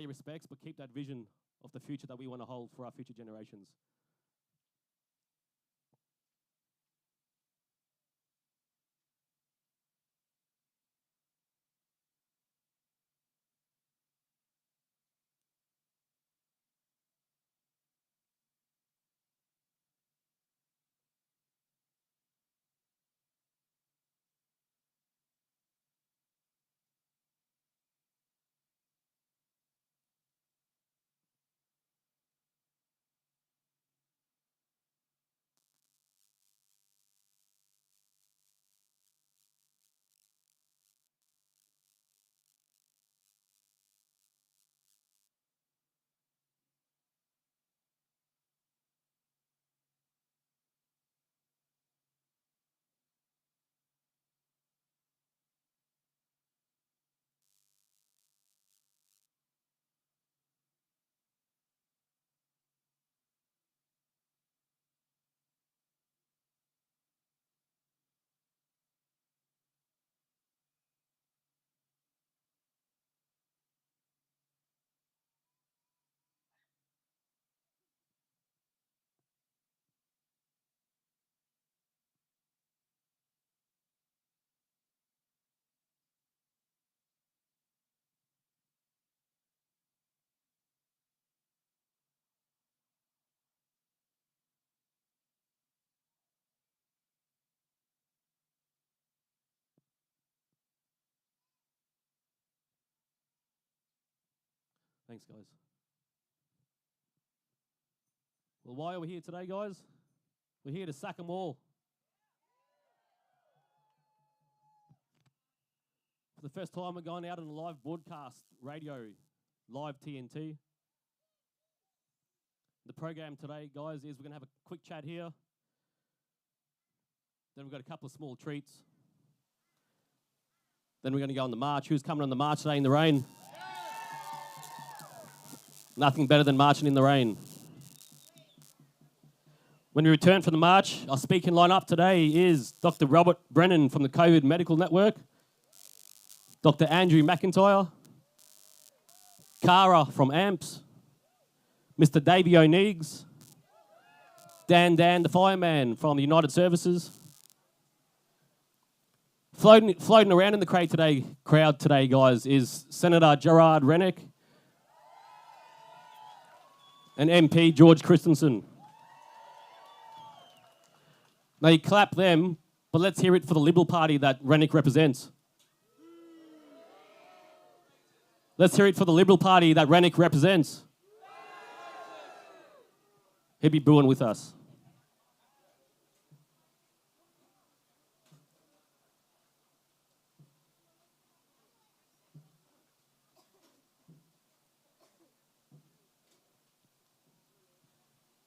your respects, but keep that vision of the future that we want to hold for our future generations. Thanks, guys. Well, why are we here today, guys? We're here to sack them all. For the first time, we're going out on a live broadcast, radio, live TNT. The program today, guys, is we're going to have a quick chat here. Then we've got a couple of small treats. Then we're going to go on the march. Who's coming on the march today in the rain? Nothing better than marching in the rain. When we return from the march, our speaking lineup today is Dr. Robert Brennan from the COVID Medical Network, Dr. Andrew McIntyre, Cara from AMPS, Mr. Davey O'Neiggs, Dan the fireman from the United Services. Floating around in the crowd today, guys, is Senator Gerard Rennick and MP George Christensen. Now you clap them, but let's hear it for the Liberal Party that Rennick represents. Let's hear it for the Liberal Party that Rennick represents. He'll be booing with us.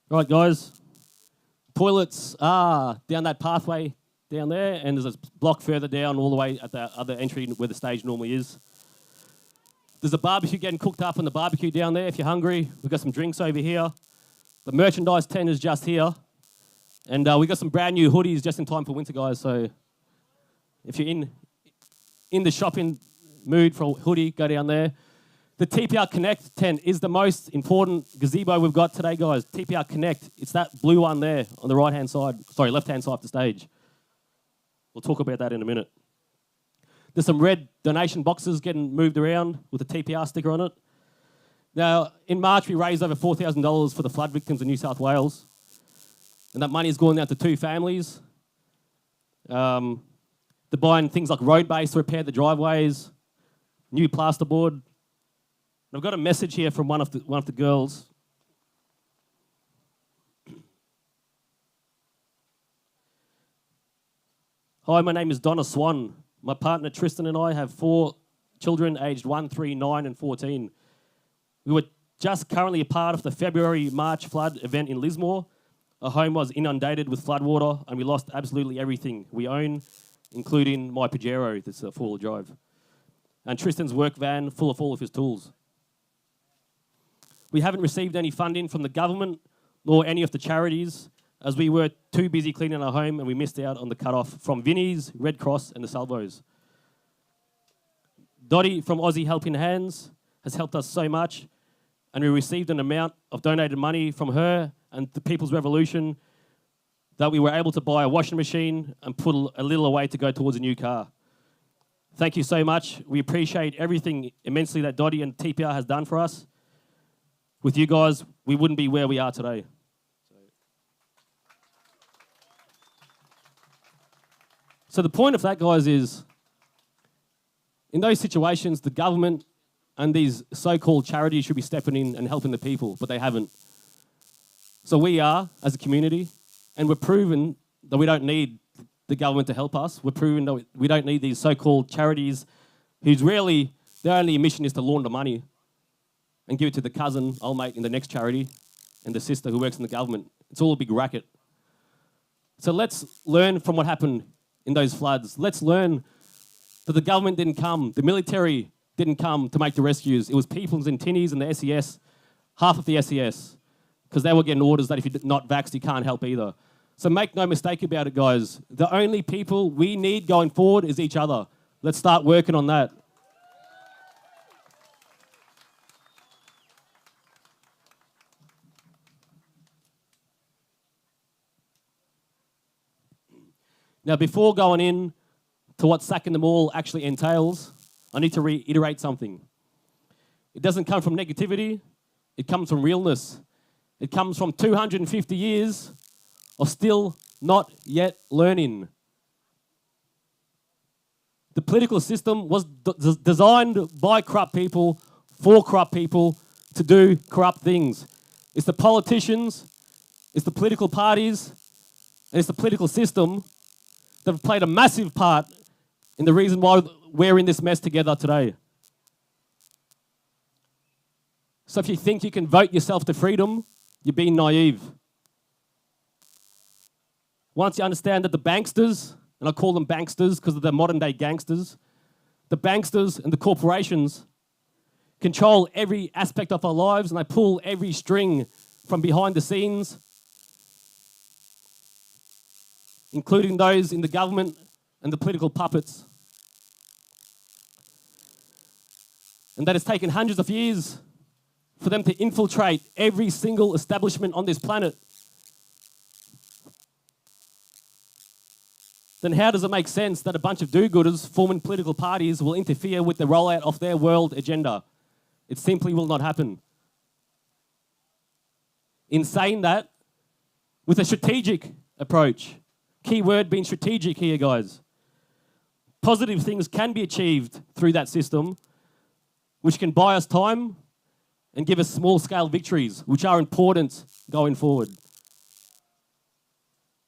Right, guys. Toilets are down that pathway down there, and there's a block further down all the way at the other entry where the stage normally is. There's a barbecue getting cooked up on the barbecue down there if you're hungry. We've got some drinks over here. The merchandise tent is just here. And we've got some brand new hoodies just in time for winter, guys. So if you're in the shopping mood for a hoodie, go down there. The TPR Connect tent is the most important gazebo we've got today, guys. TPR Connect, it's that blue one there on the right-hand side, left-hand side of the stage. We'll talk about that in a minute. There's some red donation boxes getting moved around with a TPR sticker on it. Now, in March, we raised over $4,000 for the flood victims in New South Wales. And that money is going out to 2 families. They're buying things like road base to repair the driveways, new plasterboard. I've got a message here from one of the girls. Hi, my name is Donna Swan. My partner Tristan and I have 4 children aged 1, 3, 9 and 14. We were just currently a part of the February-March flood event in Lismore. Our home was inundated with floodwater and we lost absolutely everything we own, including my Pajero, that's a 4-wheel drive, and Tristan's work van full of all of his tools. We haven't received any funding from the government nor any of the charities, as we were too busy cleaning our home and we missed out on the cut-off from Vinnie's, Red Cross and the Salvos. Dottie from Aussie Helping Hands has helped us so much, and we received an amount of donated money from her and the People's Revolution that we were able to buy a washing machine and put a little away to go towards a new car. Thank you so much. We appreciate everything immensely that Dottie and TPR has done for us. With you guys, we wouldn't be where we are today. So the point of that, guys, is in those situations, the government and these so-called charities should be stepping in and helping the people, but they haven't. So we are, as a community, and we're proven that we don't need the government to help us. We're proven that we don't need these so-called charities whose really, their only mission is to launder money and give it to the cousin, old mate in the next charity, and the sister who works in the government. It's all a big racket. So let's learn from what happened in those floods. Let's learn that the government didn't come, the military didn't come to make the rescues. It was peoples and tinnies and the SES, half of the SES, because they were getting orders that if you're not vaxxed, you can't help either. So make no mistake about it, guys. The only people we need going forward is each other. Let's start working on that. Now, before going in to what sacking them all actually entails, I need to reiterate something. It doesn't come from negativity. It comes from realness. It comes from 250 years of still not yet learning. The political system was designed by corrupt people, for corrupt people, to do corrupt things. It's the politicians, it's the political parties, and it's the political system that have played a massive part in the reason why we're in this mess together today. So if you think you can vote yourself to freedom, you're being naive. Once you understand that the banksters, and I call them banksters because they're modern day gangsters, the banksters and the corporations control every aspect of our lives and they pull every string from behind the scenes, including those in the government and the political puppets. And that has taken hundreds of years for them to infiltrate every single establishment on this planet. Then how does it make sense that a bunch of do-gooders forming political parties will interfere with the rollout of their world agenda? It simply will not happen. In saying that, with a strategic approach, key word being strategic here, guys, positive things can be achieved through that system, which can buy us time and give us small-scale victories, which are important going forward.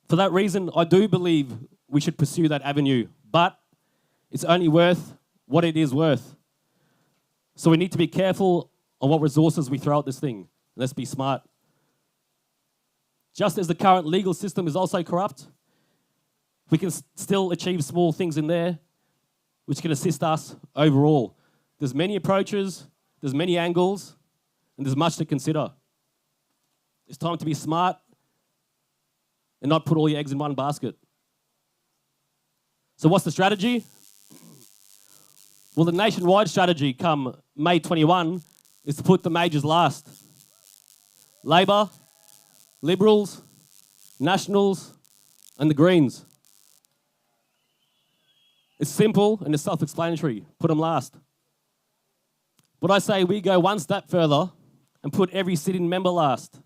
For that reason, I do believe we should pursue that avenue, but it's only worth what it is worth. So we need to be careful on what resources we throw at this thing. Let's be smart. Just as the current legal system is also corrupt, we can still achieve small things in there which can assist us overall. There's many approaches, there's many angles, and there's much to consider. It's time to be smart and not put all your eggs in one basket. So what's the strategy? Well, the nationwide strategy come May 21 is to put the majors last. Labor, Liberals, Nationals, and the Greens. It's simple and it's self-explanatory. Put them last. But I say we go one step further and put every sitting member last.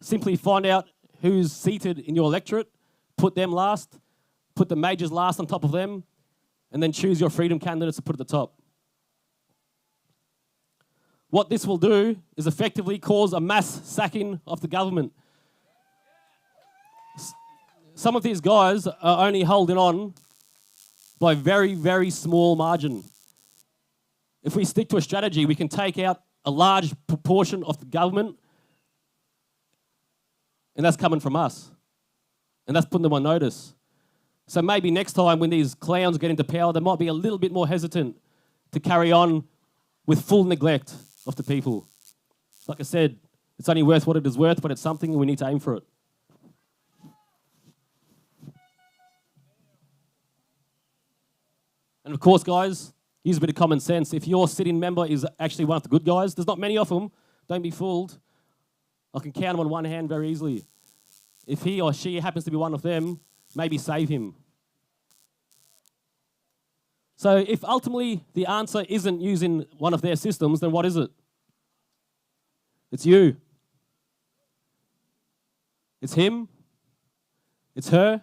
Simply find out who's seated in your electorate, put them last, put the majors last on top of them, and then choose your freedom candidates to put at the top. What this will do is effectively cause a mass sacking of the government. Some of these guys are only holding on by very, very small margin. If we stick to a strategy, we can take out a large proportion of the government, and that's coming from us. And that's putting them on notice. So maybe next time when these clowns get into power, they might be a little bit more hesitant to carry on with full neglect of the people. Like I said, it's only worth what it is worth, but it's something and we need to aim for it. And of course, guys, Use a bit of common sense. If your sitting member is actually one of the good guys, there's not many of them, don't be fooled. I can count them on one hand very easily. If he or she happens to be one of them, maybe save him. So if ultimately the answer isn't using one of their systems, then what is it? It's you. It's him. It's her.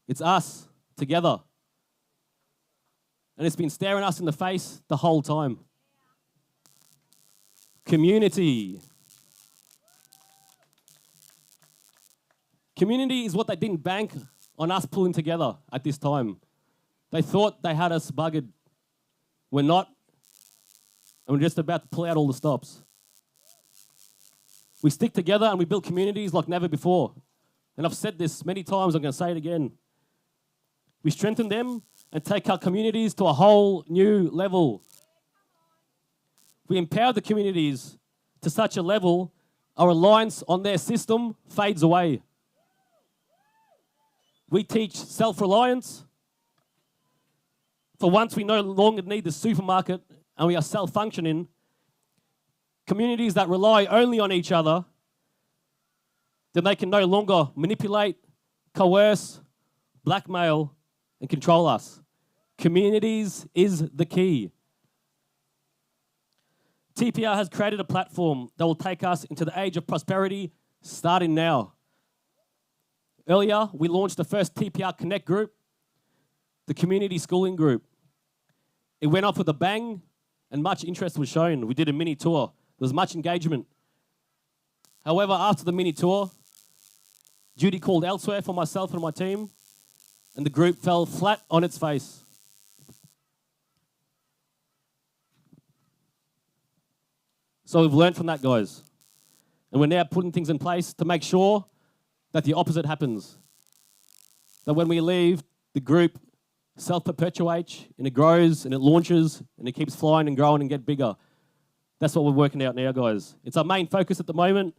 It's us together. And it's been staring us in the face the whole time. Community. Community is what they didn't bank on us pulling together at this time. They thought they had us buggered. We're not. And we're just about to pull out all the stops. We stick together and we build communities like never before. And I've said this many times, I'm going to say it again. We strengthen them and take our communities to a whole new level. We empower the communities to such a level, our reliance on their system fades away. We teach self-reliance. For once we no longer need the supermarket and we are self-functioning, communities that rely only on each other, then they can no longer manipulate, coerce, blackmail, and control us. Communities is the key. TPR has created a platform that will take us into the age of prosperity starting now. Earlier, we launched the first TPR Connect group, the community schooling group. It went off with a bang and much interest was shown. We did a mini tour. There was much engagement. However, after the mini tour, duty called elsewhere for myself and my team, and the group fell flat on its face. So we've learned from that, guys. And we're now putting things in place to make sure that the opposite happens. That when we leave, the group self-perpetuates and it grows and it launches and it keeps flying and growing and get bigger. That's what we're working out now, guys. It's our main focus at the moment,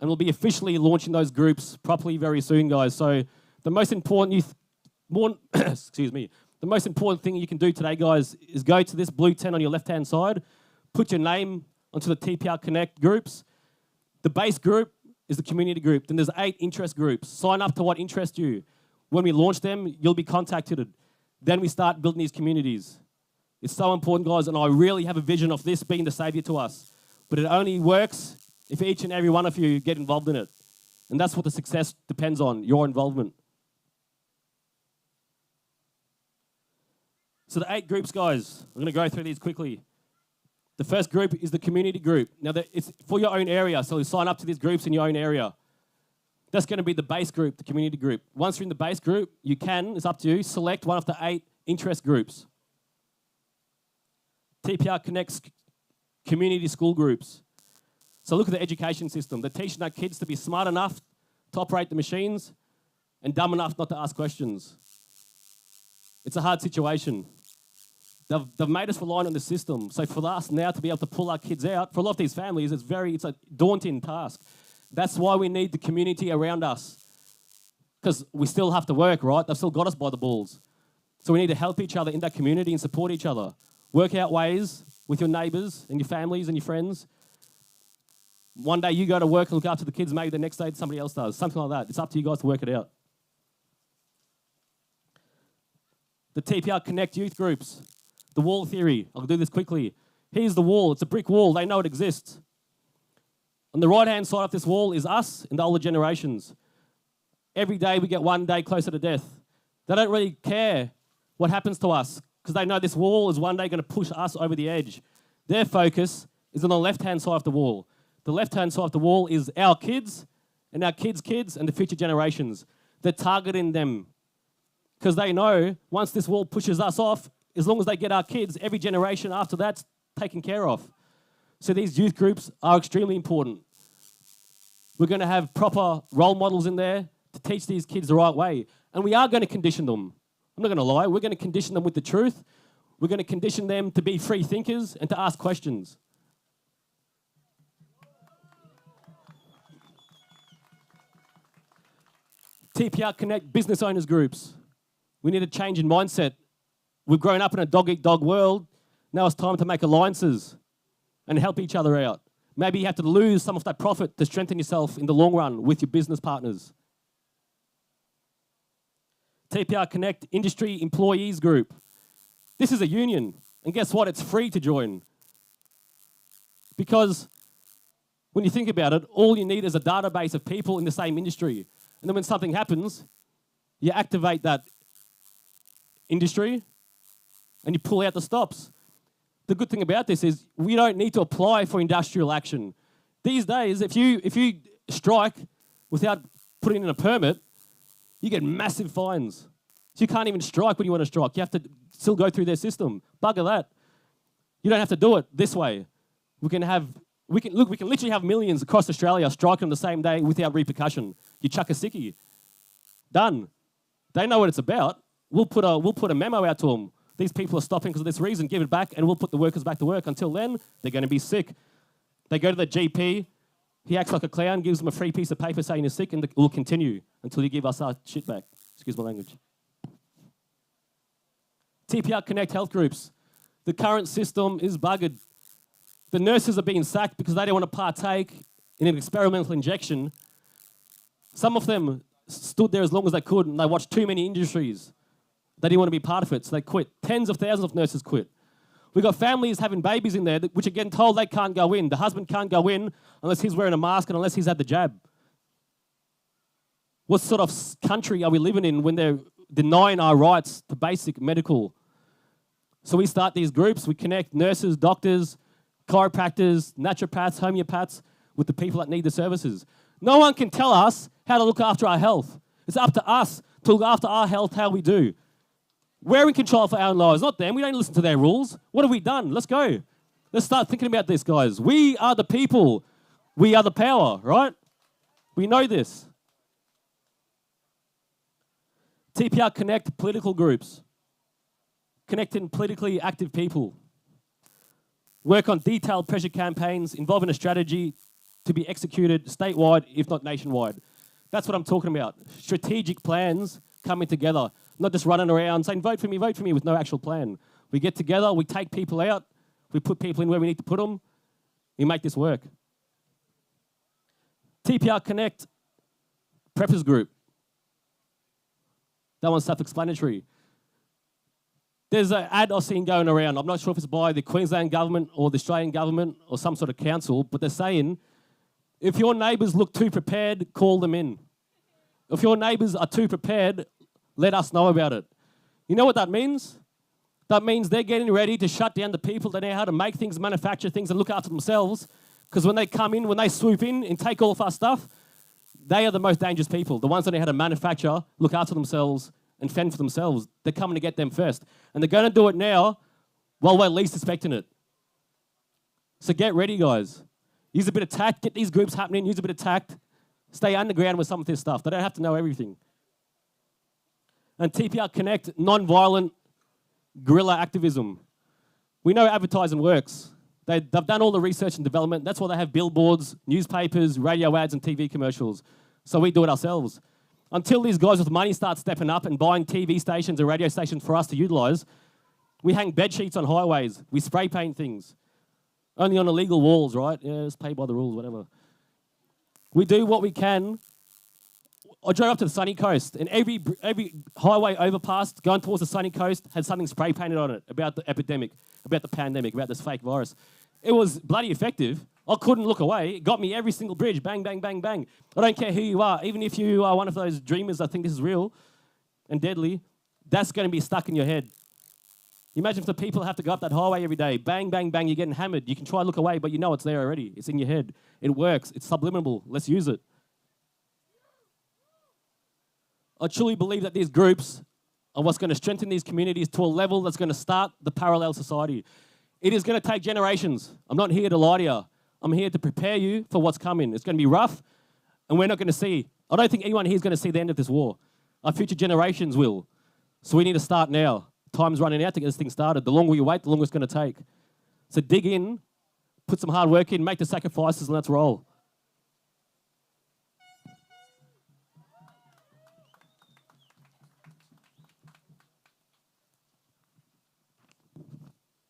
and we'll be officially launching those groups properly very soon, guys. So the most important the most important thing you can do today, guys, is go to this blue tent on your left-hand side, put your name onto the TPR Connect groups. The base group is the community group. Then there's 8 interest groups. Sign up to what interests you. When we launch them, you'll be contacted. Then we start building these communities. It's so important, guys, and I really have a vision of this being the savior to us. But it only works if each and every one of you get involved in it. And that's what the success depends on, your involvement. So the 8 groups, guys, I'm going to go through these quickly. The first group is the community group. Now, it's for your own area, so you sign up to these groups in your own area. That's going to be the base group, the community group. Once you're in the base group, you can, it's up to you, select one of the 8 interest groups. TPR connects community school groups. So look at the education system. They're teaching our kids to be smart enough to operate the machines and dumb enough not to ask questions. It's a hard situation. They've made us reliant on the system. So for us now to be able to pull our kids out, for a lot of these families, it's a daunting task. That's why we need the community around us. Because we still have to work, right? They've still got us by the balls. So we need to help each other in that community and support each other. Work out ways with your neighbours and your families and your friends. One day you go to work and look after the kids, maybe the next day somebody else does. Something like that. It's up to you guys to work it out. The TPR Connect youth groups. The wall theory. I'll do this quickly. Here's the wall. It's a brick wall. They know it exists. On the right-hand side of this wall is us and the older generations. Every day we get one day closer to death. They don't really care what happens to us because they know this wall is one day going to push us over the edge. Their focus is on the left-hand side of the wall. The left-hand side of the wall is our kids and our kids' kids and the future generations. They're targeting them because they know once this wall pushes us off, as long as they get our kids, every generation after that's taken care of. So these youth groups are extremely important. We're going to have proper role models in there to teach these kids the right way. And we are going to condition them. I'm not going to lie. We're going to condition them with the truth. We're going to condition them to be free thinkers and to ask questions. TPR Connect business owners groups. We need a change in mindset We've grown up in a dog-eat-dog world. Now it's time to make alliances and help each other out. Maybe you have to lose some of that profit to strengthen yourself in the long run with your business partners. TPR Connect Industry Employees Group. This is a union. And guess what? It's free to join. Because when you think about it, all you need is a database of people in the same industry. And then when something happens, you activate that industry and you pull out the stops. The good thing about this is we don't need to apply for industrial action. These days, if you strike without putting in a permit, you get massive fines. So you can't even strike when you want to strike. You have to still go through their system. Bugger that. You don't have to do it this way. We can literally have millions across Australia striking on the same day without repercussion. You chuck a sickie. Done. They know what it's about. We'll put a memo out to them. These people are stopping because of this reason. Give it back, and we'll put the workers back to work. Until then, they're going to be sick. They go to the GP. He acts like a clown, gives them a free piece of paper saying you're sick, and we'll continue until you give us our shit back. Excuse my language. TPR Connect Health Groups. The current system is buggered. The nurses are being sacked because they don't want to partake in an experimental injection. Some of them stood there as long as they could, and they watched too many industries. They didn't want to be part of it, so they quit. Tens of thousands of nurses quit. We've got families having babies in there which are getting told they can't go in. The husband can't go in unless he's wearing a mask and unless he's had the jab. What sort of country are we living in when they're denying our rights to basic medical? So we start these groups. We connect nurses, doctors, chiropractors, naturopaths, homeopaths with the people that need the services. No one can tell us how to look after our health. It's up to us to look after our health how we do. We're in control of our own lives, not them. We don't listen to their rules. What have we done? Let's go. Let's start thinking about this, guys. We are the people. We are the power, right? We know this. TPR Connect political groups. Connecting politically active people. Work on detailed pressure campaigns involving a strategy to be executed statewide, if not nationwide. That's what I'm talking about. Strategic plans coming together. Not just running around saying, vote for me, with no actual plan. We get together, we take people out, we put people in where we need to put them, we make this work. TPR Connect Preppers Group. That one's self-explanatory. There's an ad I've seen going around. I'm not sure if it's by the Queensland government or the Australian government or some sort of council, but they're saying, if your neighbours look too prepared, call them in. If your neighbours are too prepared, let us know about it. You know what that means? That means they're getting ready to shut down the people that know how to make things, manufacture things, and look after themselves. Because when they come in, when they swoop in and take all of our stuff, they are the most dangerous people. The ones that know how to manufacture, look after themselves, and fend for themselves. They're coming to get them first. And they're going to do it now while we're least expecting it. So get ready, guys. Use a bit of tact. Get these groups happening. Use a bit of tact. Stay underground with some of this stuff. They don't have to know everything. And TPR Connect, non-violent guerrilla activism. We know advertising works. They've done all the research and development. That's why they have billboards, newspapers, radio ads, and TV commercials. So we do it ourselves. Until these guys with money start stepping up and buying TV stations and radio stations for us to utilise, we hang bed sheets on highways. We spray paint things. Only on illegal walls, right? Yeah, it's paid by the rules, whatever. We do what we can. I drove up to the sunny coast, and every highway overpass going towards the sunny coast had something spray painted on it about the epidemic, about the pandemic, about this fake virus. It was bloody effective. I couldn't look away. It got me every single bridge. Bang, bang, bang, bang. I don't care who you are. Even if you are one of those dreamers that think this is real and deadly, that's going to be stuck in your head. Imagine if the people have to go up that highway every day. Bang, bang, bang. You're getting hammered. You can try to look away, but you know it's there already. It's in your head. It works. It's subliminal. Let's use it. I truly believe that these groups are what's going to strengthen these communities to a level that's going to start the parallel society. It is going to take generations. I'm not here to lie to you. I'm here to prepare you for what's coming. It's going to be rough, and we're not going to see. I don't think anyone here is going to see the end of this war. Our future generations will. So we need to start now. Time's running out to get this thing started. The longer we wait, the longer it's going to take. So dig in, put some hard work in, make the sacrifices, and let's roll.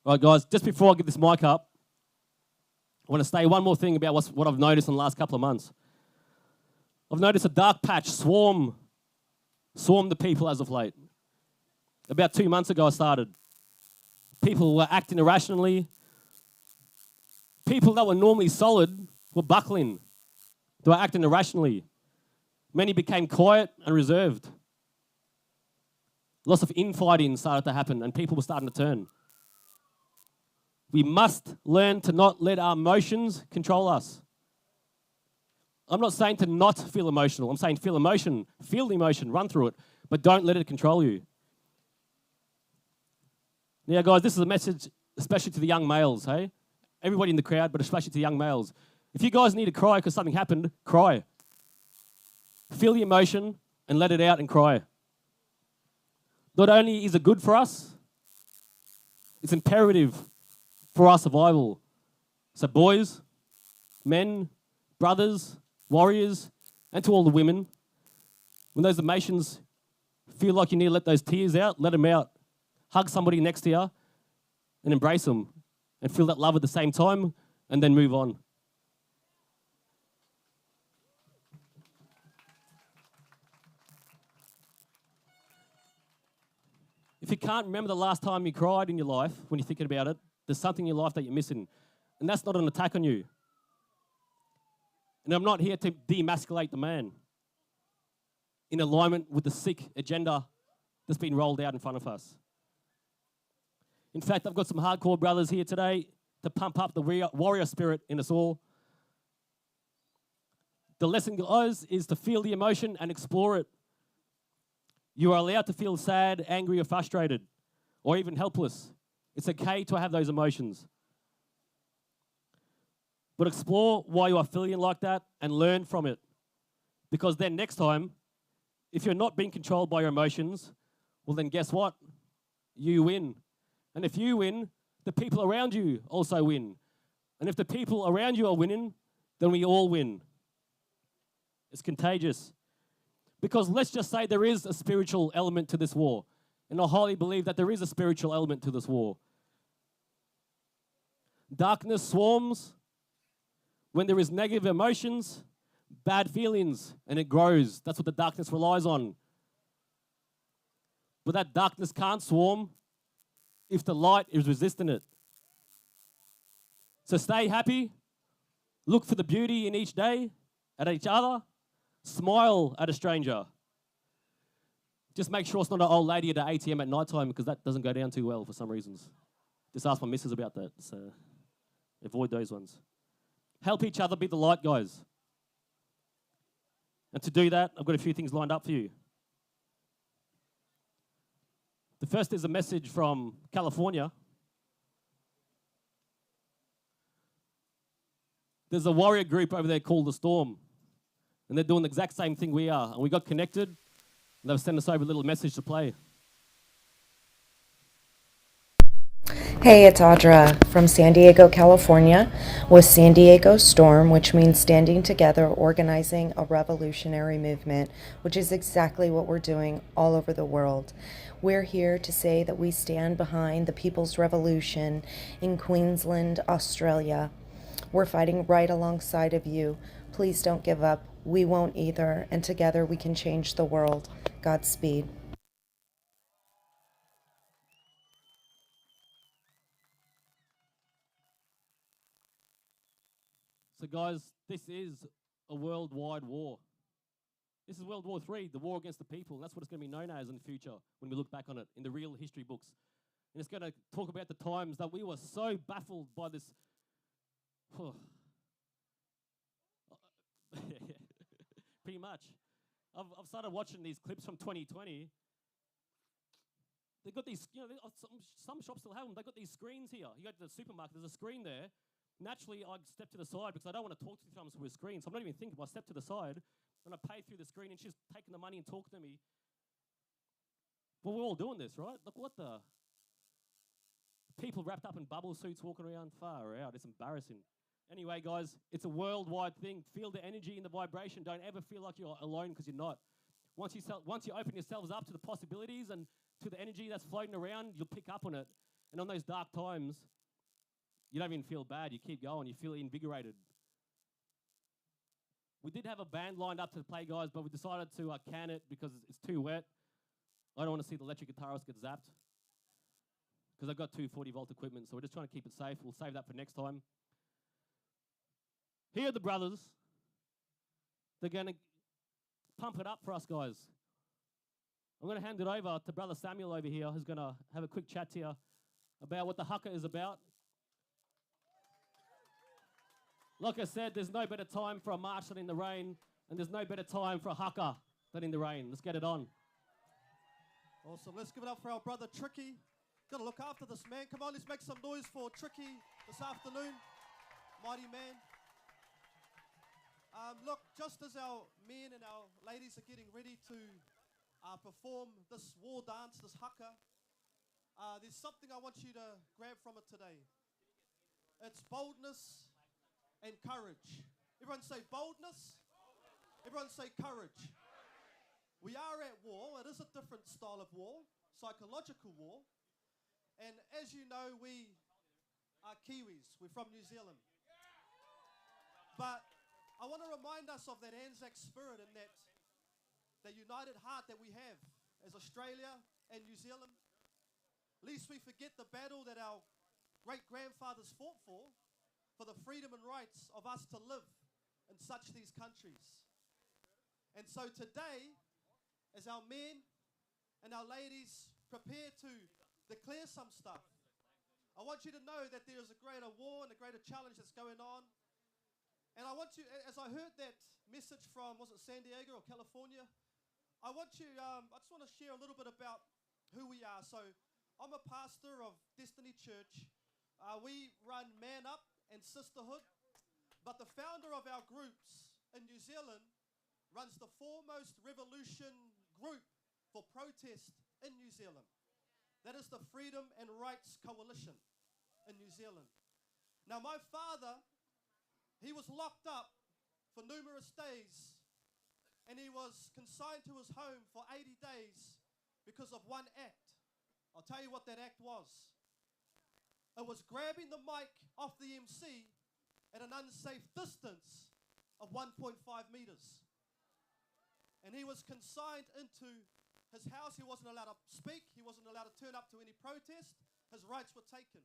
Right, guys, just before I get this mic up, I want to say one more thing about what I've noticed in the last couple of months. I've noticed a dark patch swarm the people as of late. About 2 months ago, I started. People were acting irrationally. People that were normally solid were buckling. They were acting irrationally. Many became quiet and reserved. Lots of infighting started to happen, and people were starting to turn. We must learn to not let our emotions control us. I'm not saying to not feel emotional. I'm saying feel emotion, feel the emotion, run through it, but don't let it control you. Now, guys, this is a message especially to the young males, hey? Everybody in the crowd, but especially to young males. If you guys need to cry because something happened, cry. Feel the emotion and let it out and cry. Not only is it good for us, it's imperative for our survival. So boys, men, brothers, warriors, and to all the women, when those emotions feel like you need to let those tears out, let them out. Hug somebody next to you and embrace them and feel that love at the same time and then move on. If you can't remember the last time you cried in your life, when you're thinking about it, there's something in your life that you're missing. And that's not an attack on you. And I'm not here to demasculate the man in alignment with the sick agenda that's been rolled out in front of us. In fact, I've got some hardcore brothers here today to pump up the warrior spirit in us all. The lesson, guys, is to feel the emotion and explore it. You are allowed to feel sad, angry, or frustrated, or even helpless. It's okay to have those emotions. But explore why you are feeling like that and learn from it. Because then next time, if you're not being controlled by your emotions, well then guess what? You win. And if you win, the people around you also win. And if the people around you are winning, then we all win. It's contagious. Because let's just say there is a spiritual element to this war. And I highly believe that there is a spiritual element to this war. Darkness swarms when there is negative emotions, bad feelings, and it grows. That's what the darkness relies on. But that darkness can't swarm if the light is resisting it. So stay happy. Look for the beauty in each day, at each other. Smile at a stranger. Just make sure it's not an old lady at an ATM at night time, because that doesn't go down too well for some reasons. Just ask my missus about that. So avoid those ones. Help each other be the light, guys. And to do that, I've got a few things lined up for you. The first is a message from California. There's a warrior group over there called The Storm. And they're doing the exact same thing we are. And we got connected, and they've sent us over a little message to play. Hey, it's Audra from San Diego, California, with San Diego Storm, which means standing together, organizing a revolutionary movement, which is exactly what we're doing all over the world. We're here to say that we stand behind the People's Revolution in Queensland, Australia. We're fighting right alongside of you. Please don't give up. We won't either, and together we can change the world. Godspeed. So guys, this is a worldwide war. This is World War III, the war against the people. That's what it's going to be known as in the future when we look back on it in the real history books. And it's going to talk about the times that we were so baffled by this. Pretty much. I've started watching these clips from 2020. They've got these, some shops still have them. They've got these screens here. You go to the supermarket, there's a screen there. Naturally, I step to the side because I don't want to talk to them with a screen. So I'm not even thinking. I step to the side and I pay through the screen, and she's taking the money and talking to me. Well, we're all doing this, right? Look what the people wrapped up in bubble suits walking around. Far out. It's embarrassing. Anyway, guys, it's a worldwide thing. Feel the energy and the vibration. Don't ever feel like you're alone, because you're not. Once you open yourselves up to the possibilities and to the energy that's floating around, you'll pick up on it. And on those dark times, you don't even feel bad. You keep going. You feel invigorated. We did have a band lined up to play, guys, but we decided to can it because it's too wet. I don't want to see the electric guitarist get zapped because I've got two 40-volt equipment, so we're just trying to keep it safe. We'll save that for next time. Here are the brothers. They're going to pump it up for us, guys. I'm going to hand it over to Brother Samuel over here, who's going to have a quick chat to you about what the haka is about. Like I said, there's no better time for a march than in the rain, and there's no better time for a haka than in the rain. Let's get it on. Awesome. Let's give it up for our brother Tricky. Got to look after this man. Come on, let's make some noise for Tricky this afternoon. Mighty man. Look, just as our men and our ladies are getting ready to perform this war dance, this haka, there's something I want you to grab from it today. It's boldness and courage. Everyone say boldness. Everyone say courage. We are at war. It is a different style of war, psychological war. And as you know, we are Kiwis. We're from New Zealand. But I want to remind us of that Anzac spirit and that united heart that we have as Australia and New Zealand. Lest we forget the battle that our great-grandfathers fought for the freedom and rights of us to live in such these countries. And so today, as our men and our ladies prepare to declare some stuff, I want you to know that there is a greater war and a greater challenge that's going on. And I want you, as I heard that message from, was it San Diego or California? I just want to share a little bit about who we are. So I'm a pastor of Destiny Church. We run Man Up and Sisterhood, but the founder of our groups in New Zealand runs the foremost revolution group for protest in New Zealand. That is the Freedom and Rights Coalition in New Zealand. Now my father, he was locked up for numerous days and he was consigned to his home for 80 days because of one act. I'll tell you what that act was. It was grabbing the mic off the MC at an unsafe distance of 1.5 meters. And he was consigned into his house. He wasn't allowed to speak. He wasn't allowed to turn up to any protest. His rights were taken.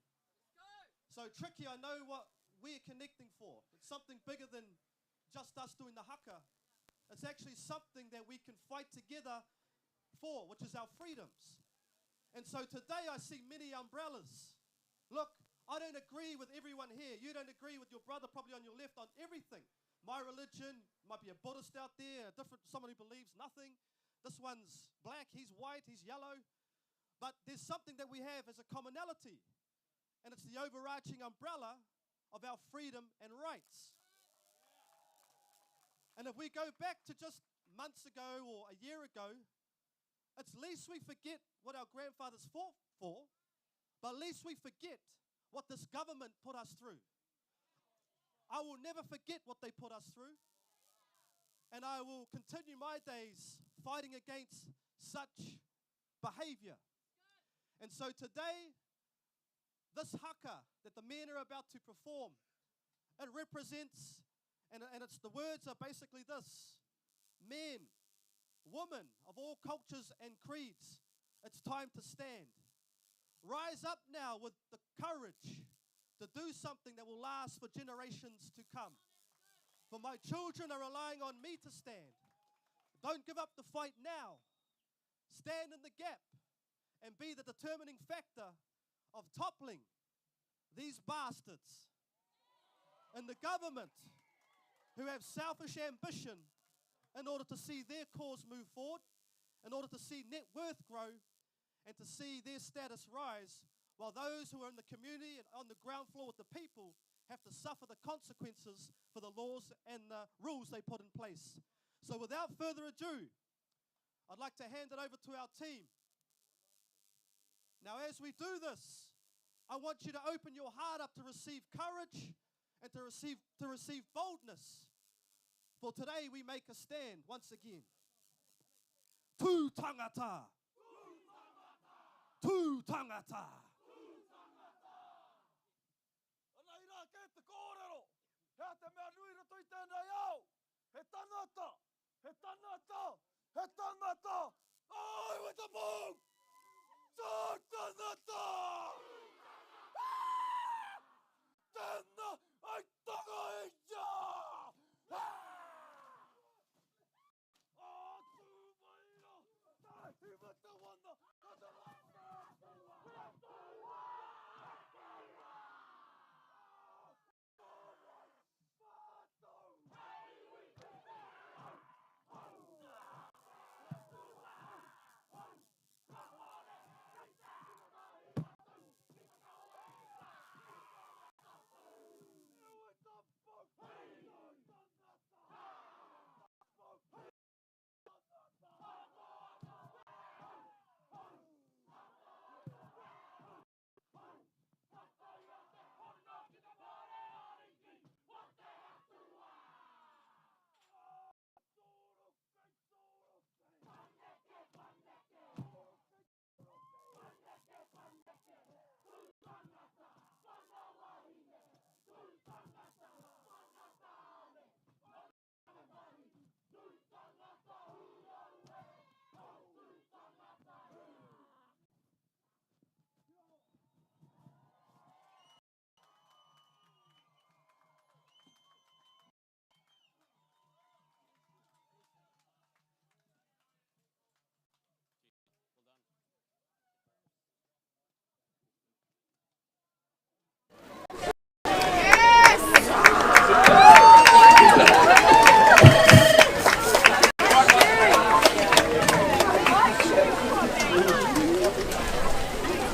So Tricky, I know what we're connecting for. It's something bigger than just us doing the haka. It's actually something that we can fight together for, which is our freedoms. And so today I see many umbrellas. Look, I don't agree with everyone here. You don't agree with your brother probably on your left on everything. My religion might be a Buddhist out there, someone who believes nothing. This one's black, he's white, he's yellow. But there's something that we have as a commonality. And it's the overarching umbrella of our freedom and rights. And if we go back to just months ago or a year ago, it's least we forget what our grandfathers fought for, but least we forget what this government put us through. I will never forget what they put us through. And I will continue my days fighting against such behavior. And so today, this haka that the men are about to perform, it represents, and it's the words are basically this: men, women of all cultures and creeds, it's time to stand. Rise up now with the courage to do something that will last for generations to come. For my children are relying on me to stand. Don't give up the fight now. Stand in the gap and be the determining factor of toppling these bastards and the government who have selfish ambition in order to see their cause move forward, in order to see net worth grow, and to see their status rise, while those who are in the community and on the ground floor with the people have to suffer the consequences for the laws and the rules they put in place. So without further ado, I'd like to hand it over to our team. Now as we do this, I want you to open your heart up to receive courage and to receive boldness. For today we make a stand once again. Tu tangata. Tu tangata. te kōrero. Hea te mea nui roto I tēnei au. He tangata. He tangata. He tangata. Ai, with the bong. Tā tangata. Tēnā ai tanga ija.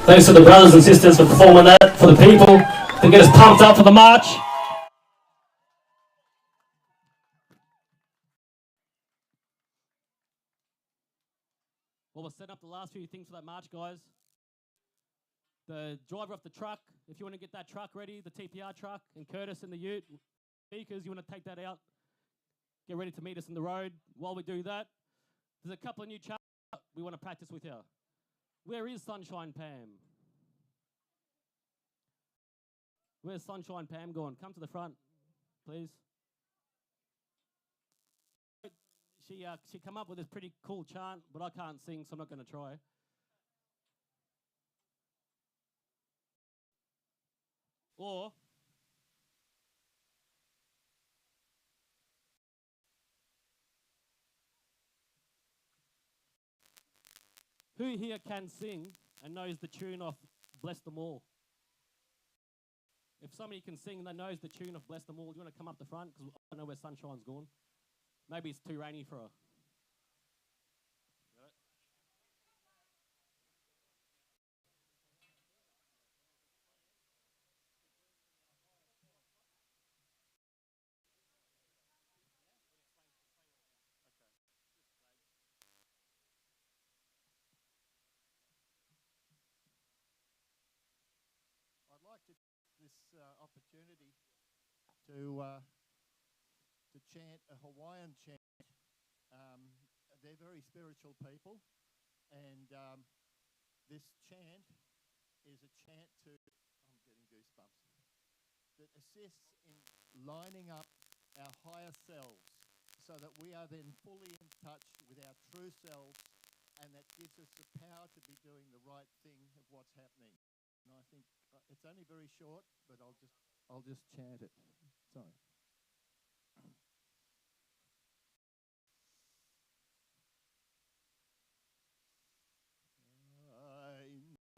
Thanks to the brothers and sisters for performing that for the people to get us pumped up for the march. Well, we're setting up the last few things for that march, guys. The driver of the truck, if you want to get that truck ready, the TPR truck, and Curtis and the ute, speakers, you want to take that out, get ready to meet us in the road. While we do that, there's a couple of new charts we want to practice with you. Where is Sunshine Pam? Where's Sunshine Pam gone? Come to the front, please. She come up with this pretty cool chant, but I can't sing, so I'm not going to try. Or who here can sing and knows the tune of Bless Them All? If somebody can sing that knows the tune of Bless Them All, do you want to come up the front? Because I don't know where Sunshine's gone. Maybe it's too rainy for her. I'd like to take this opportunity to chant a Hawaiian chant. They're very spiritual people, and this chant is a chant to, I'm getting goosebumps, that assists in lining up our higher selves so that we are then fully in touch with our true selves, and that gives us the power to be doing the right thing of what's happening. And I think it's only very short, but I'll just chant it. Sorry.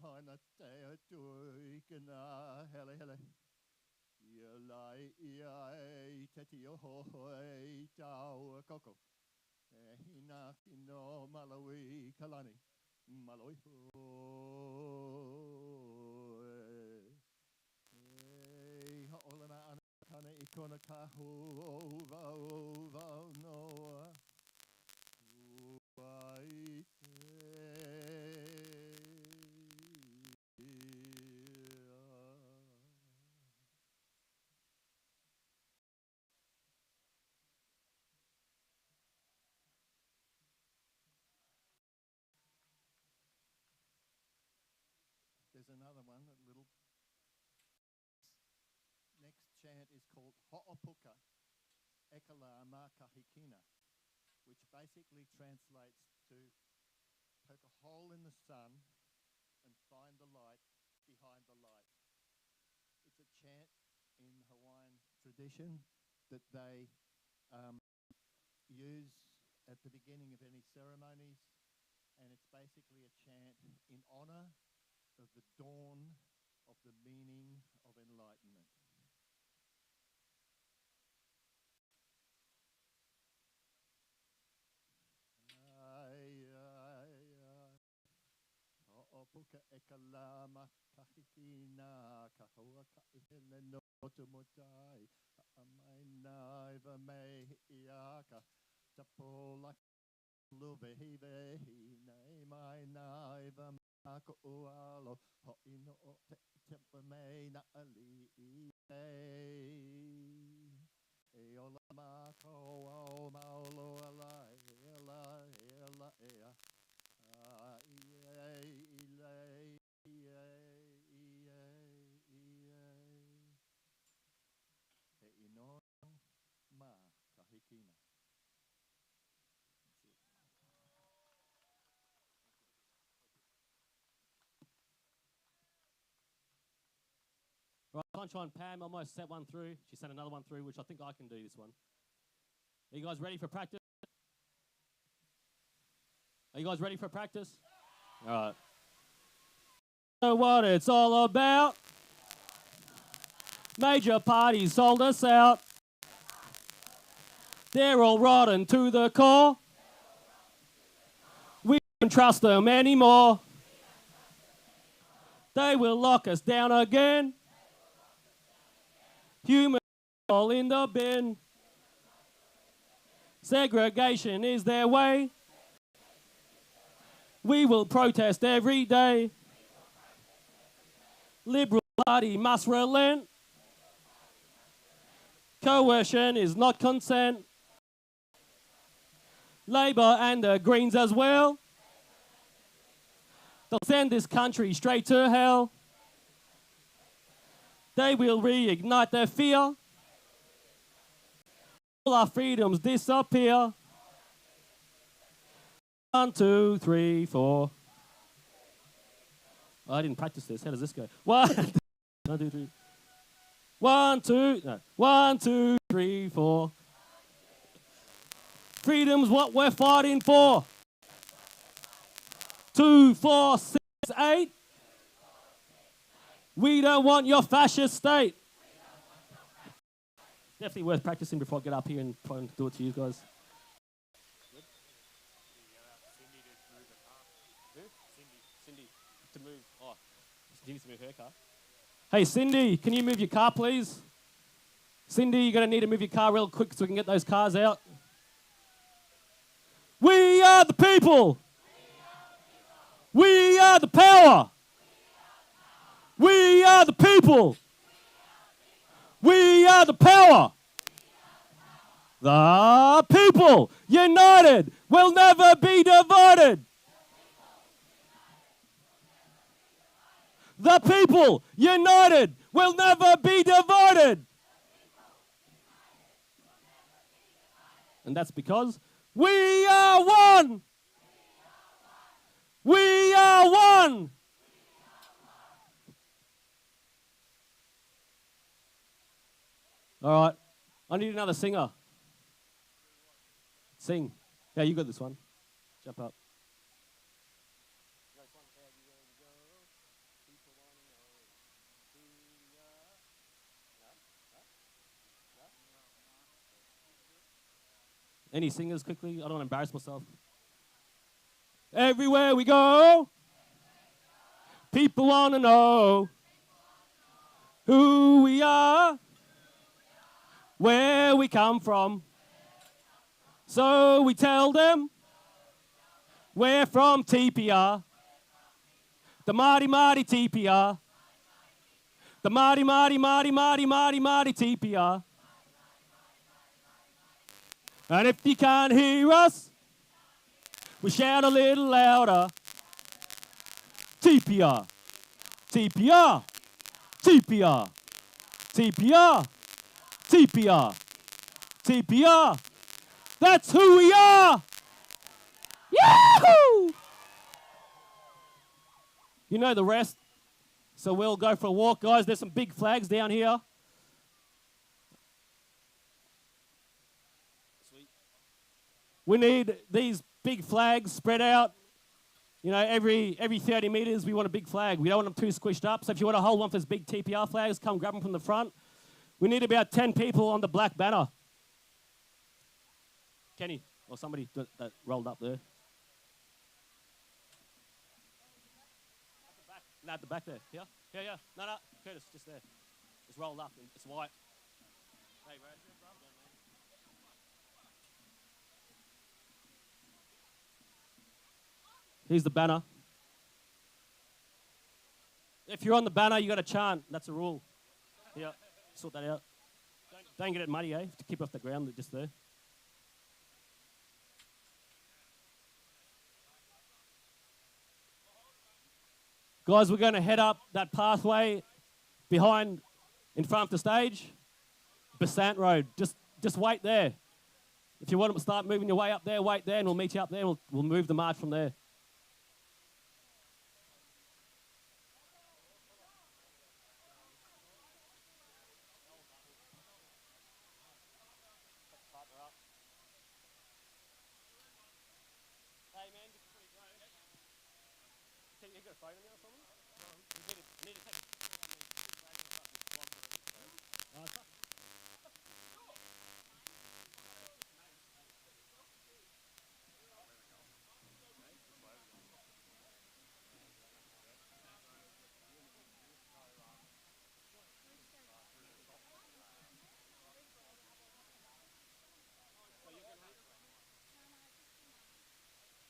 Hana te tui kana hele hele. Ia lai ia e te tio hoi tau koko. E hina kino malawi kalani. Maloi hoi. E haolana anakana ikona kahu o vau noa. Uai There's another one, a little next chant chant is called Ho'opuka Ekalama Kahikina, which basically translates to poke a hole in the sun and find the light behind the light. It's a chant in Hawaiian tradition that they use at the beginning of any ceremonies, and it's basically a chant in honor of the dawn of the meaning of enlightenment. Ho'opuka ekalama kahikina kahua kaihele no tumutai amainai vamehiaka tapola luvehivehi nei mai nai vamako ualo ho'ino o te tempamei na ali e ola mako o maulo alai ela ela ea Right, Sunshine Pam almost sent one through. She sent another one through, which I think I can do this one. Are you guys ready for practice? Are you guys ready for practice? All right. Know what it's all about. Major parties sold us out. They're all rotten to the core. We don't trust them anymore. They will lock us down again. Human all in the bin. Segregation is their way. We will protest every day. Liberal Party must relent. Coercion is not consent. Labor and the Greens as well. They'll send this country straight to hell. They will reignite their fear. All our freedoms disappear. 1, 2, 3, 4. Oh, I didn't practice this. How does this go? 1, 2, 3. 1, 2, no. 1, 2, 3, 4. Freedom's what we're fighting for. 2, 4, 6, 8. We don't want your fascist state. Definitely worth practicing before I get up here and try and do it to you guys. Cindy to move. Oh, she needs to move her car. Hey, Cindy, can you move your car, please? Cindy, you're going to need to move your car real quick so we can get those cars out. We are the people. We are the power. We are the people. We are the power. The people united will never be divided. The people united will never be divided. And that's because we are one. We are one. All right. I need another singer. Sing. Yeah, you got this one. Jump up. Any singers quickly? I don't want to embarrass myself. Everywhere we go, people want to know who we are, where we come from. So we tell them we're from TPR, the mighty, mighty TPR, the mighty, mighty, mighty, mighty, mighty, mighty TPR. And if you can't hear us, we shout a little louder. TPR, TPR, TPR, TPR, TPR. TPR. That's who we are. Yahoo! You know the rest. So we'll go for a walk, guys. There's some big flags down here. Sweet. We need these big flags spread out. You know, every 30 metres, we want a big flag. We don't want them too squished up. So if you want to hold one of those big TPR flags, come grab them from the front. We need about 10 people on the black banner. Kenny, or somebody that rolled up there. No, at the back there. Here? Yeah. No, Curtis, just there. It's rolled up. And it's white. Hey, bro. Here's the banner. If you're on the banner, you got to chant. That's a rule. Yeah, sort that out. Don't get it muddy, eh? To keep off the ground, just there. Guys, we're going to head up that pathway behind, in front of the stage. Brisbane Road. Just wait there. If you want to start moving your way up there, wait there, and we'll meet you up there. We'll move the march from there. Hey, man, just before you go, you got a phone in there or something? No. I need to take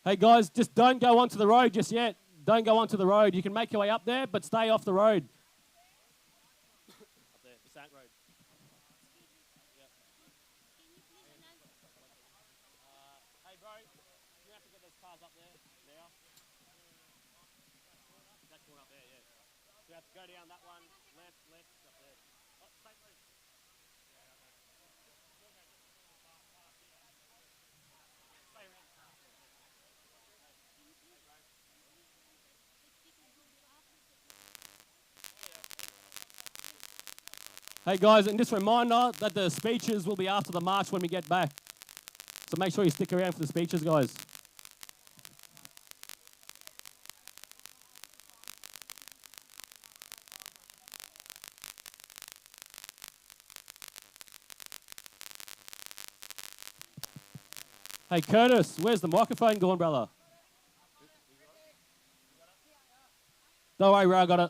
Hey guys, just don't go onto the road just yet. Don't go onto the road. You can make your way up there, but stay off the road. Up there, Brisbane Road. Yep. Hey bro, you have to get those cars up there now. That corner up there, yeah. So you have to go down that one, left, up there. Oh, same road. Hey guys, and just a reminder that the speeches will be after the march when we get back. So make sure you stick around for the speeches, guys. Hey Curtis, where's the microphone gone, brother? Don't worry, Ray, I got it.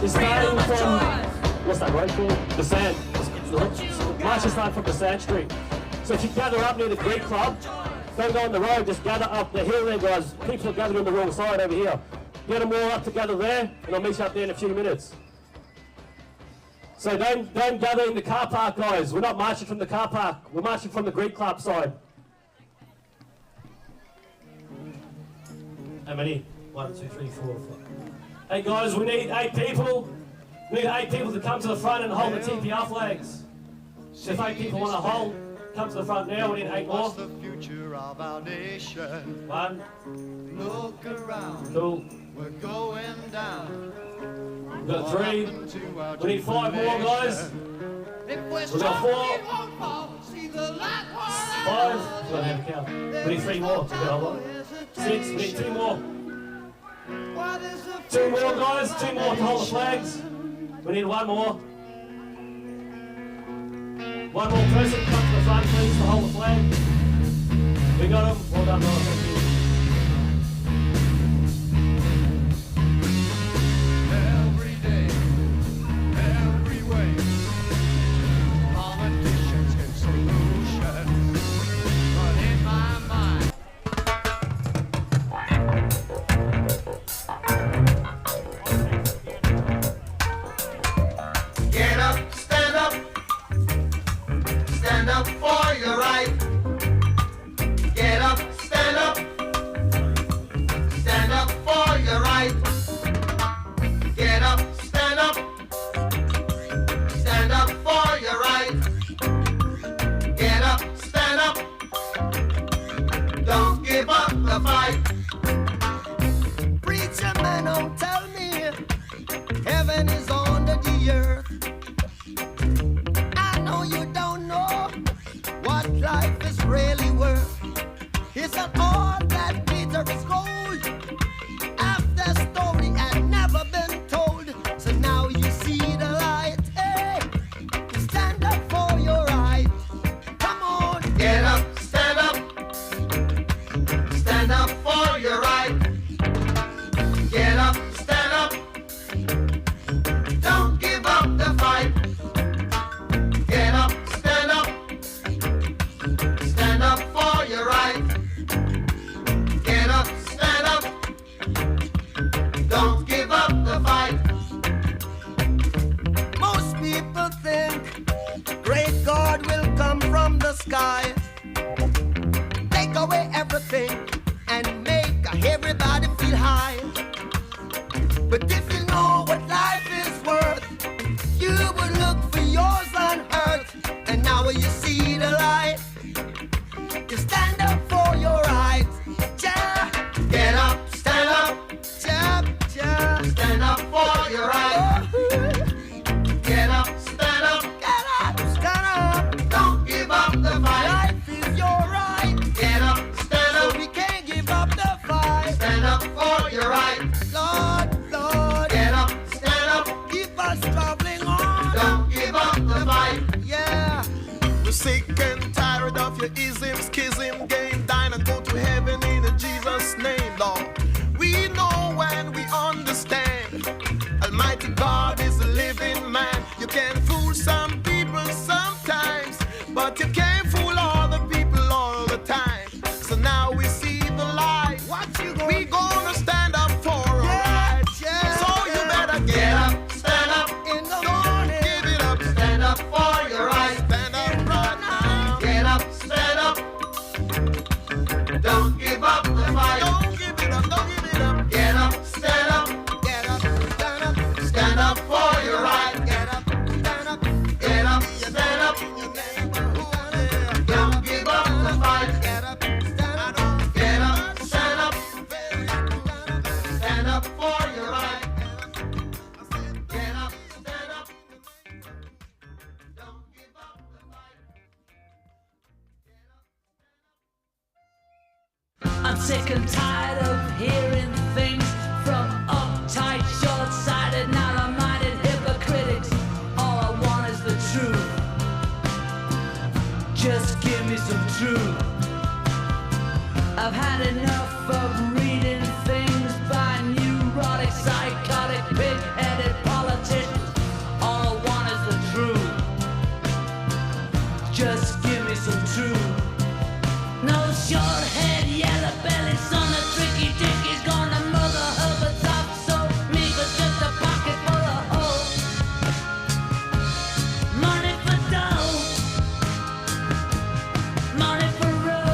is starting from, what's that road called? The Sand. March is starting from the Sand Street. So if you gather up near the Greek Club, don't go on the road, just gather up the hill there, guys. People are gathered on the wrong side over here. Get them all up together there, and I'll meet you up there in a few minutes. So don't gather in the car park, guys. We're not marching from the car park. We're marching from the Greek Club side. How many? 1, 2, 3, 4, 5. Hey guys, we need 8 people. We need 8 people to come to the front and hold the TPR flags. So if 8 people want to hold, come to the front now. We need 8 more. What's the future of our nation? 1. Look around. 2. We're going down. We've got 3. We need 5 more, guys. We've got 4. 5. We've got to have a count. We need 3 more. 6. We need 2 more. 2 more, guys. 2 more to hold the flags. We need 1 more. 1 more person come to the front, please, to hold the flag. We got him. Well done, guys. Thank you. Every day, every way, politicians get solutions. But in my mind, get up, stand up. Stand up for your right. Get up, stand up. Stand up for your right. Get up, stand up. Stand up for your right. Get up, stand up. Don't give up the fight. Preacher man, don't tell me heaven is under the earth. I know you don't know what life is really worth. Isn't all that glitter is gold? Half the story had never been told. So now you see the light. Hey, stand up for your right. Come on. Get up, stand up. Stand up for your right. Get up, stand up. Don't give up the fight. Get up, stand up. Stand up for your right. Get up, stand up. Don't give up the fight. Most people think great God will come from the sky, take away everything and make everybody feel high. But if you know what life is worth, you would look for yours on earth. And now when you see the light, you stand up for your rights. Yeah, Get up, stand up. yeah, yeah. Stand up for your right. Get up, stand up. Get up, stand up. Don't give up the fight. Life is your right, Get up, stand so up. we can't give up the fight. Stand up for your right. Lord, Lord, Get up, stand up. keep us traveling on. Don't give up the fight. Yeah. We're sick and tired of your ism, schism, game, dine and go to heaven in Jesus' name, Lord. We know and we understand. Almighty God is a living man. You can fool some people sometimes, but you can't fool all the people all the time. So now we see the light. What you gonna We gonna stand up for our Yeah, rights. yeah, So you better Get get up. up, stand up. in the Don't morning? give it up. Stand up for your right. Stand up right now. Get up, stand up. Don't give up the fight. Don't give it up. Don't give it up. Get up, stand up. Get up, stand up, Stand up for your right. get up, stand up. Get up, stand up. Don't give up the fight. Get up, stand up. Get up, stand up. Stand up for your right. Get up, stand up. Don't give up the fight. I'm sick and tired of hearing things from uptight, short-sighted, narrow-minded hypocritics. All I want is the truth. Just give me some truth. I've had enough of reading things by neurotic, psychotic, pig-headed politicians. short-haired, yellow-bellied son of tricky dick is gonna mother her butts up. So me for just a pocket full of hope. Money for dough, money for road.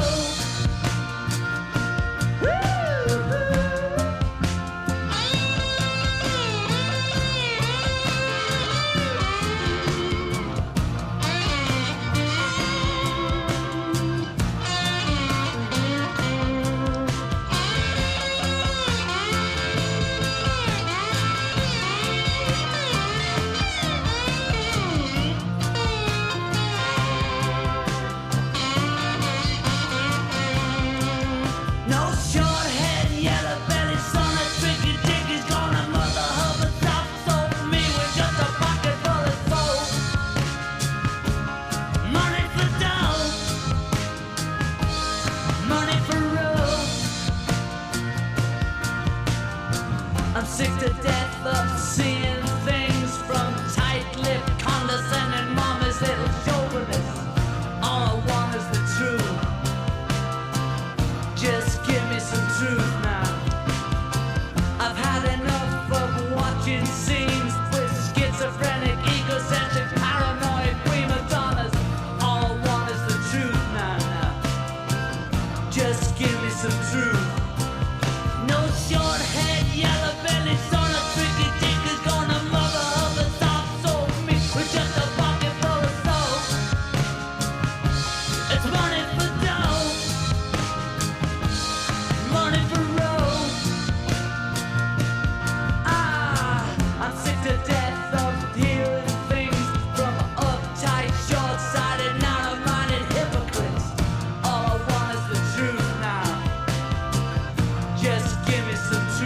No short-haired, yellow-bellied son of tricky dick is gonna mother her butts up. So me with just a pocket full of soap. Money for dough, money for road. I'm sick to death of seeing things from tight-lipped, condescending mama's little chauvinists. All I want is the truth. Just give me some truth now. I've had enough of watching scenes with schizophrenic, egocentric, paranoid prima donnas. All I want is the truth now. Just give me some truth. No short-haired, yellow-bellied son of tricky dick is gonna mother her the top. So me with just a pocket full of soap. It's money for dough, money for road. I'm sick to death of hearing things from uptight, short-sighted, narrow-minded hypocrites. All I want is the truth now. Just give me some truth.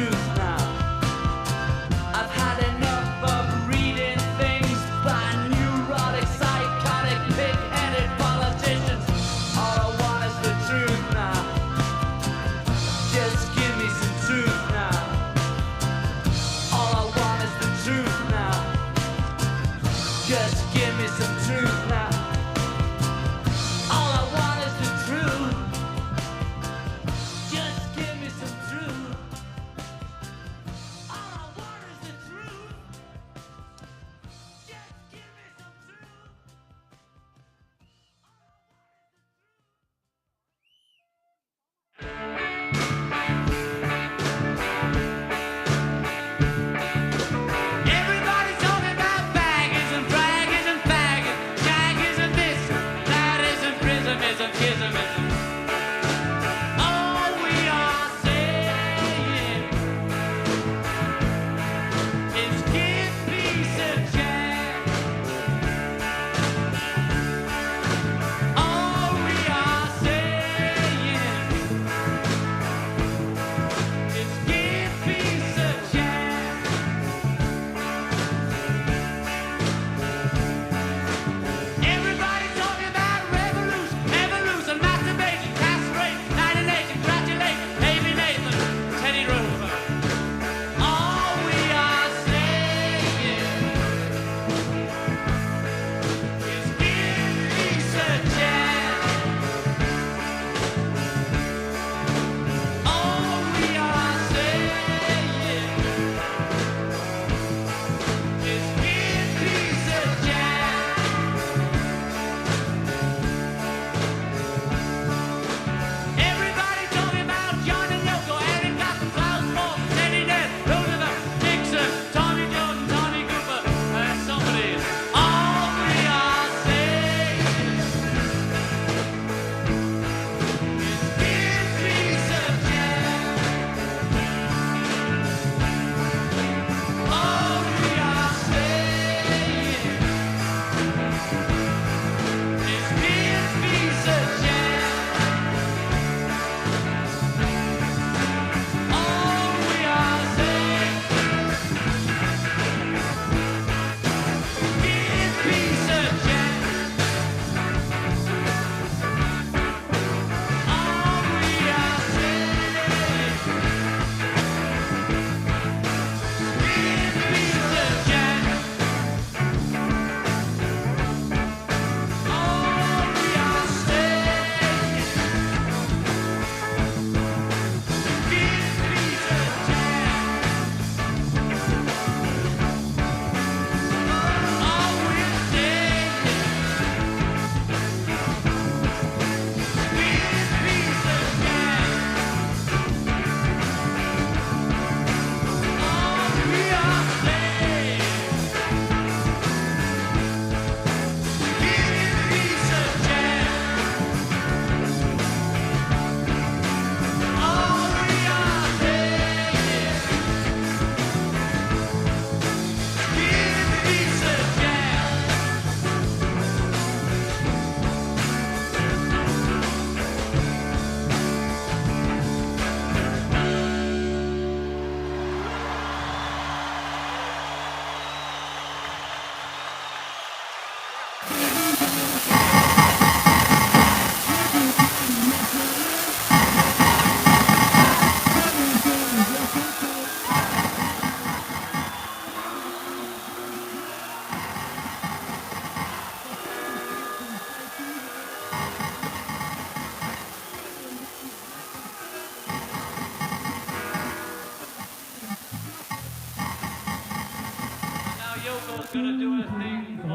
gonna do a thing for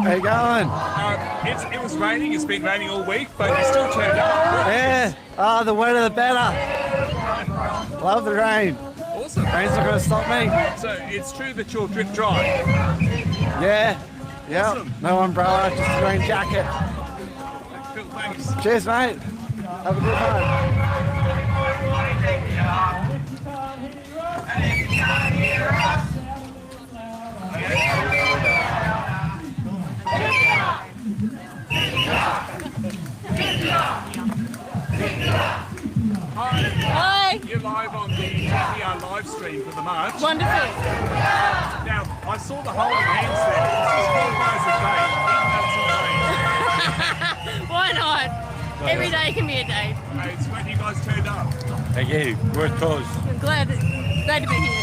How you going? It was raining. It's been raining all week, but you still turned up. Yeah. Oh, the wetter the better. Love the rain. Awesome. Rain's not going to stop me. So it's true that you'll drip dry. Yeah. Yeah. Awesome. No umbrella, just a rain jacket. Cool, thanks. Cheers, mate. Have a good time. Hi. You're live on the TPR live stream for the march. Wonderful. Now, I saw the holding hands there. This is 12 days a day. Why not? Every day can be a day. Hey, it's when you guys turned up. Thank you. Worth cause. I'm glad to be here.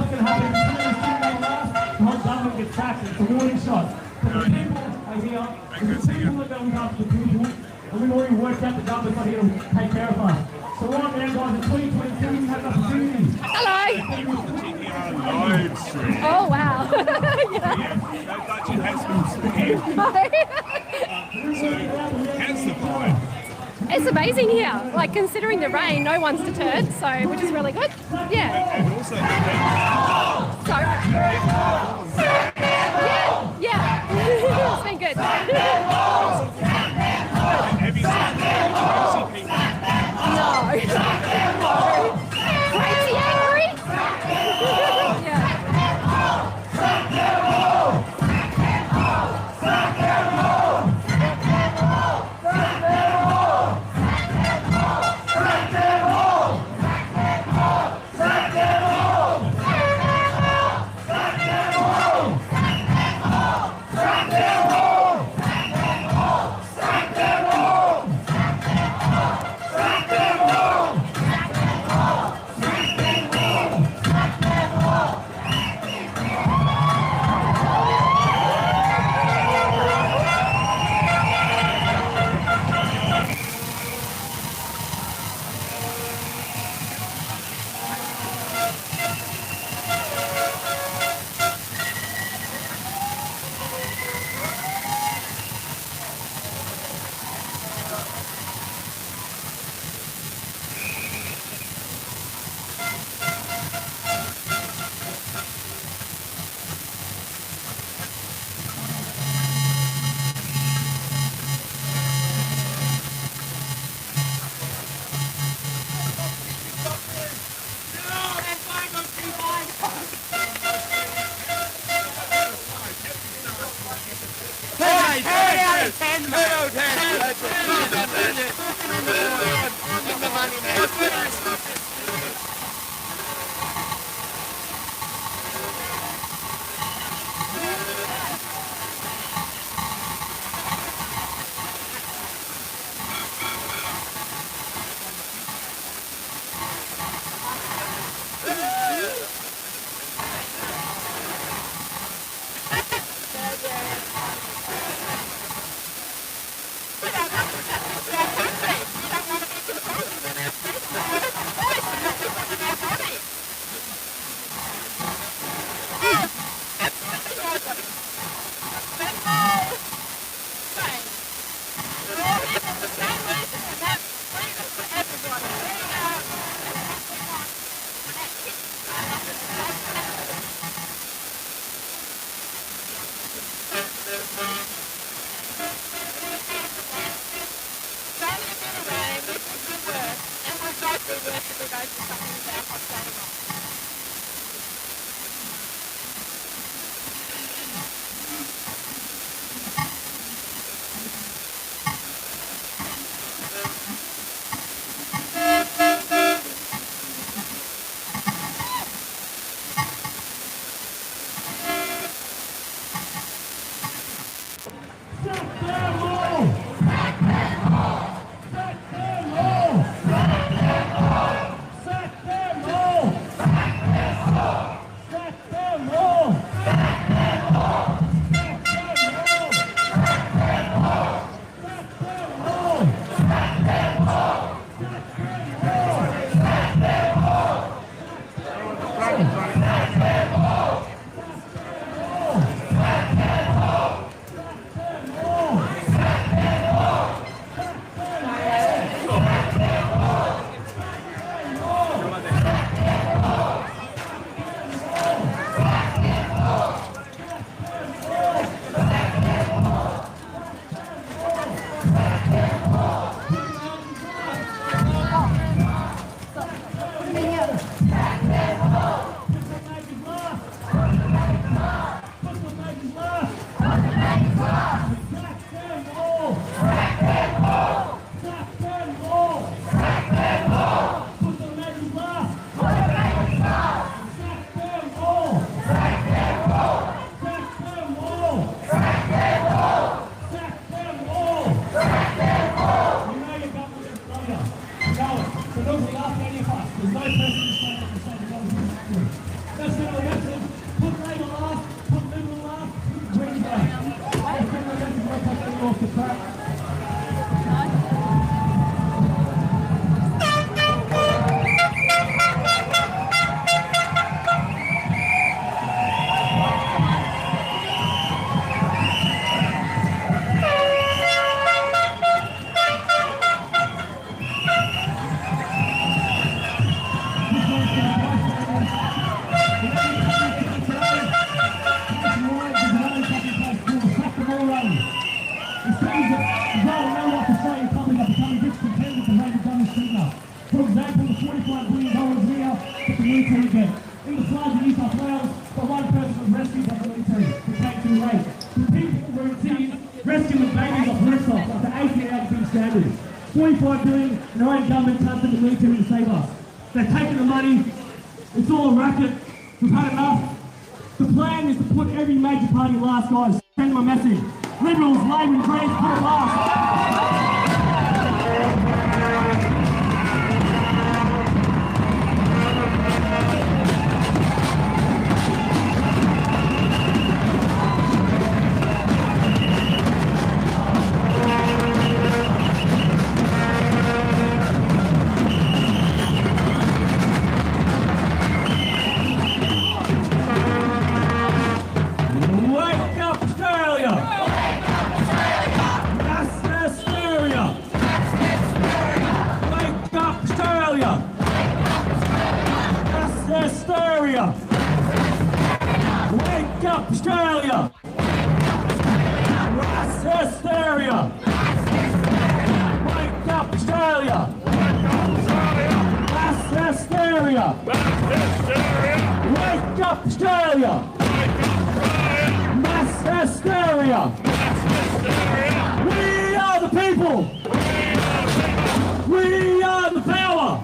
what's going to happen is as soon as this lasts, the whole government gets sacked. It's a warning shot. But the people are here. It's the people that don't look after the people. And we've already worked out the government's not here to take care of us. So right now, guys, in 2022, we have an opportunity. Hello. Live stream. Oh, wow. No budget has been spent. So, how's the vibe? It's amazing here. Like, considering the rain, no one's deterred, so which is really good. Yeah. And also, So, yeah. It's been good. have you seen crazy people? No. Crazy angry? Yeah. $25 billion here that the military get. In the floods in New South Wales, but one person was rescued by the military to take to the lake. The people were in cities rescuing babies off rooftops after 18 hours being stranded. $45 billion and our own government trusted the military to save us. They're taking the money. It's all a racket. We've had enough. The plan is to put every major party last, guys. Send them a message. Liberals, Labor and Greens, put it last. Wake up, Australia! Mass hysteria! Wake up, Australia! Mass hysteria! Wake up, Australia! Mass hysteria! Wake up, Australia! Mass hysteria! Wake up, Australia! Mass hysteria! We are the people! We are the power!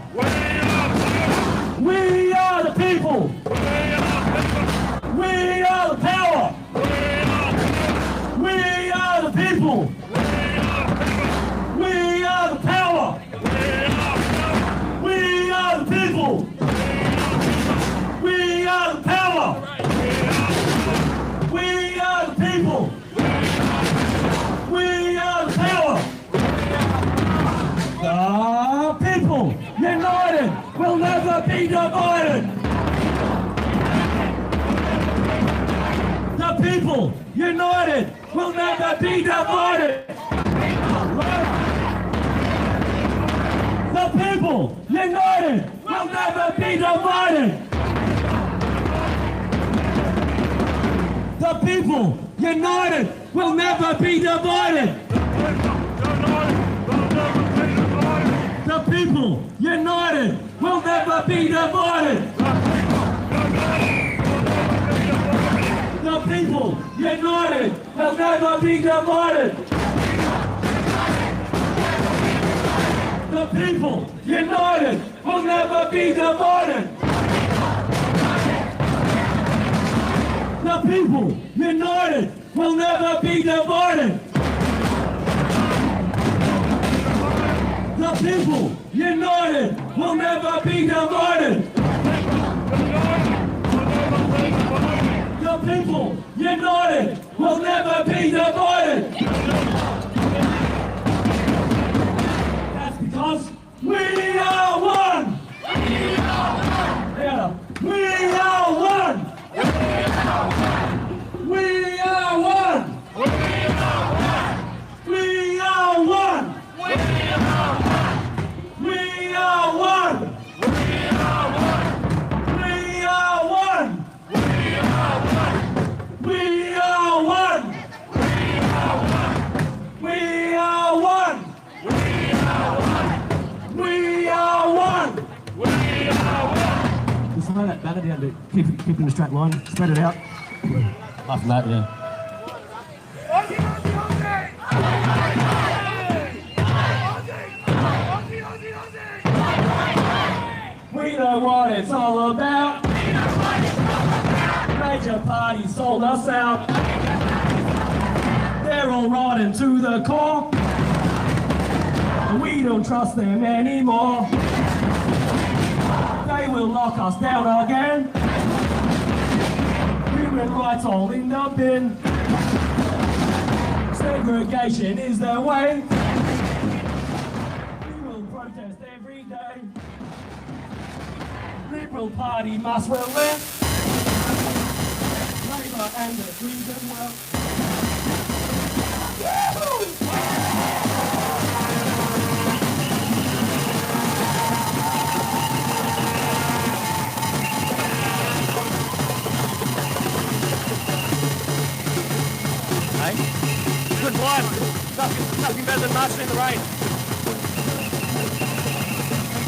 We are the people! We are the power! We are the people! We are the power! We are the people! We are the power! We are the people! We are the power! The people, united, will never be divided! The people, united, will never be divided! The people, united, will never be divided! The people, united, will never be divided. The people, united, will never be divided. The people, united, will never be divided. The people, united, will never be divided. The people, united, will never be divided. The people, united, will never be divided. The people, united, will never be divided. That's because we are one. Yeah. We are one. We are one! We are one! We are one! We are one! We are one! We are one! We are one! We are one! We are one! Just slow that batter down to keep it in a straight line. Spread it out. Apart from that, yeah. We know what it's all about. Major parties sold us out. They're all rotten to the core. We don't trust them anymore. They will lock us down again. Human rights all in the bin. Segregation is the way. We will protest every day. Liberal Party must relent. Labour and the Greens as well. Good blind. Nothing better than marching in the rain.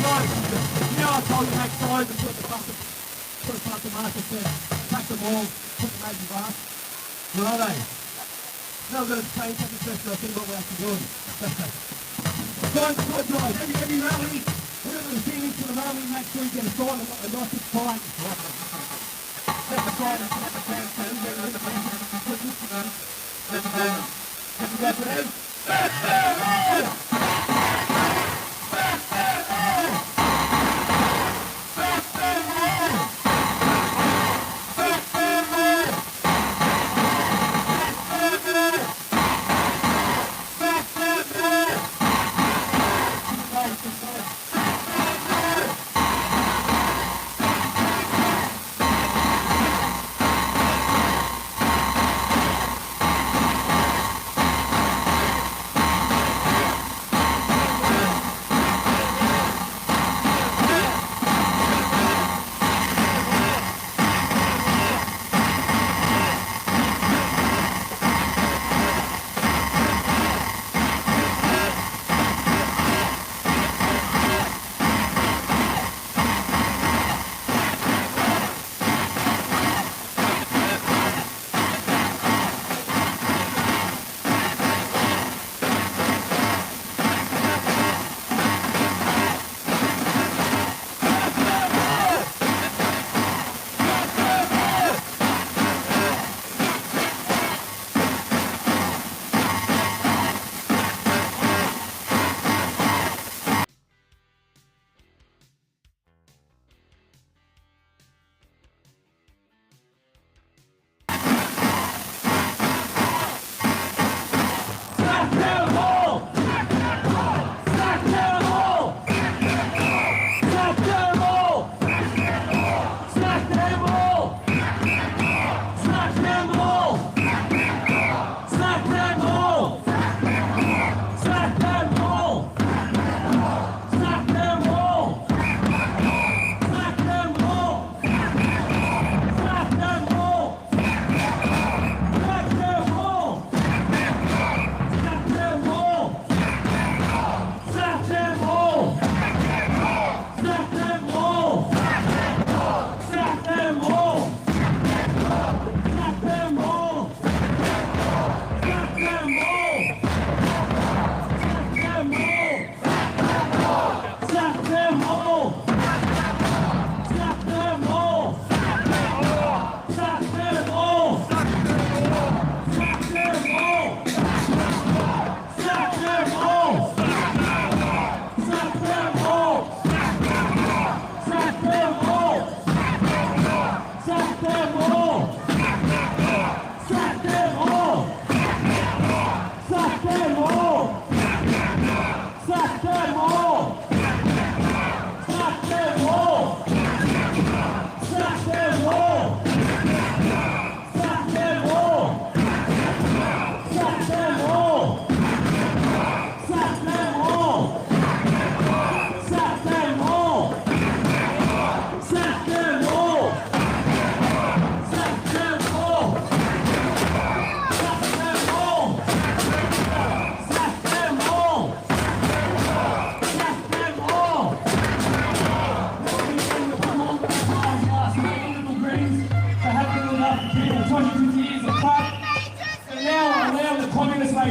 signs. You know I told you to make signs and put a bunch of markers there. Pack them all, put the major bars. Where are they? No, we're going to change something first, I think what we have to do. Signs, sign drive. Every rally, we're going to sing into the rally, make sure you get a sign, a nice big sign. Set the sign and set the fans, so you get rid of them. Have you got them?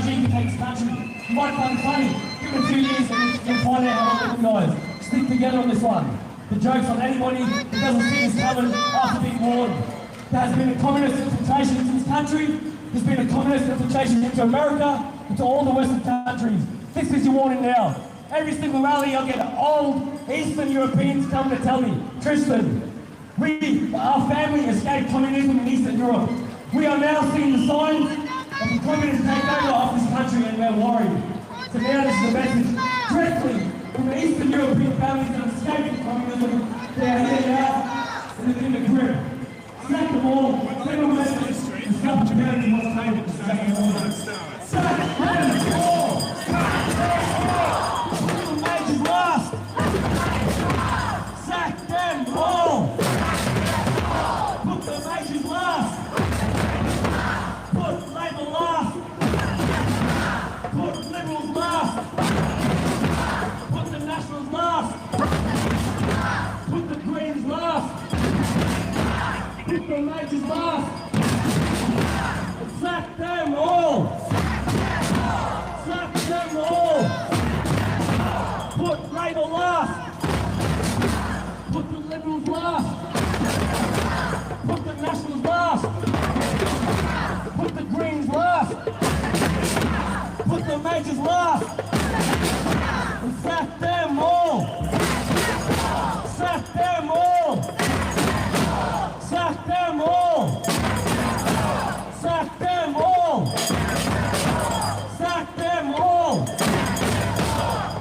regime to take this country. You might find it funny. Give it 2 years and you'll find out how long guys. Stick together on this one. The joke's on anybody who doesn't see this coming after being warned. There has been a communist infiltration into this country. There's been a communist infiltration into America, into all the Western countries. This is your warning now. Every single rally I'll get old Eastern Europeans come to tell me, Tristan, our family escaped communism in Eastern Europe. We are now seeing the signs of the communist takeover of this country and we're worried. So now this is a message directly from the Eastern European families that have escaped communism. They are here now and they're in the grip. Sack them all, send them a message, and stop preparing what's coming to sack them all. Sack them all! Put the majors last! Sack them all! Put the majors last! Put Labour last! Put Liberals last! Put the Nationals last! majors last. And sack them all. Sack them all. Put Labour last. Put the Liberals last. Put the Nationals last. Put the Greens last. Put the majors last. And sack them all. Sack them all. Sack them all. Sack them all. Sack them all.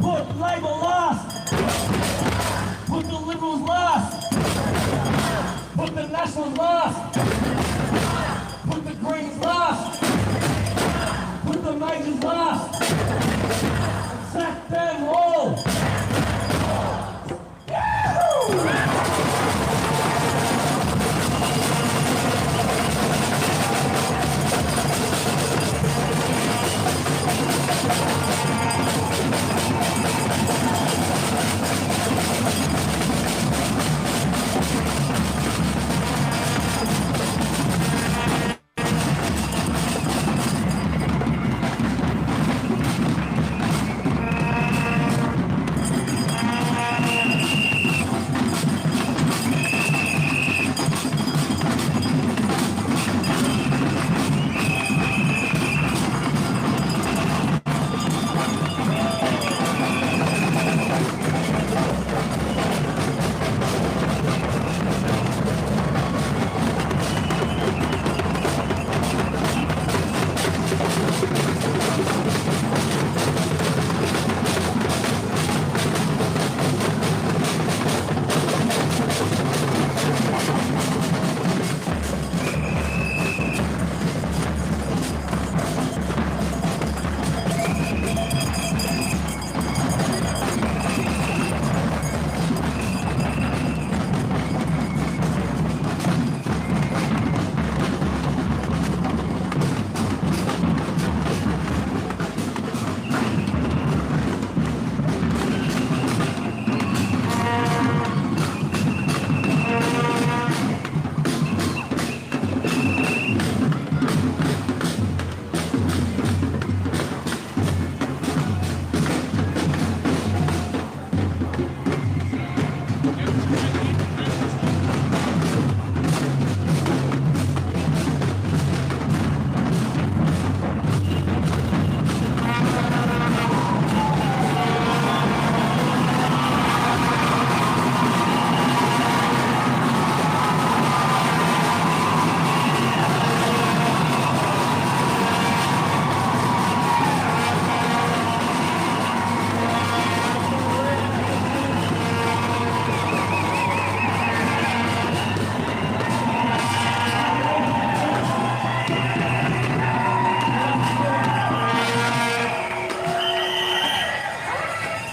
Put Labour last. Put the Liberals last. Put the Nationals last. Put the Greens last. Put the majors last. Sack them all.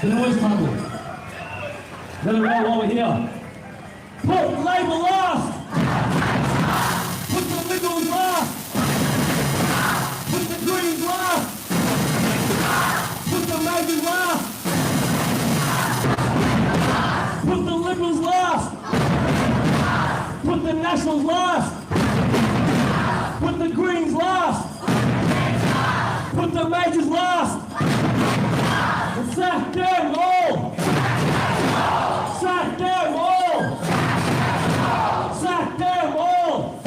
The noise tunnel. Let it roll over here. Put Labour last. Put the Liberals last. Put the Greens last. Put the majors last. Put the Liberals last. Put the Nationals last. Put the Greens last. Put the majors last. And sack them all! Sack them all! Sack them all!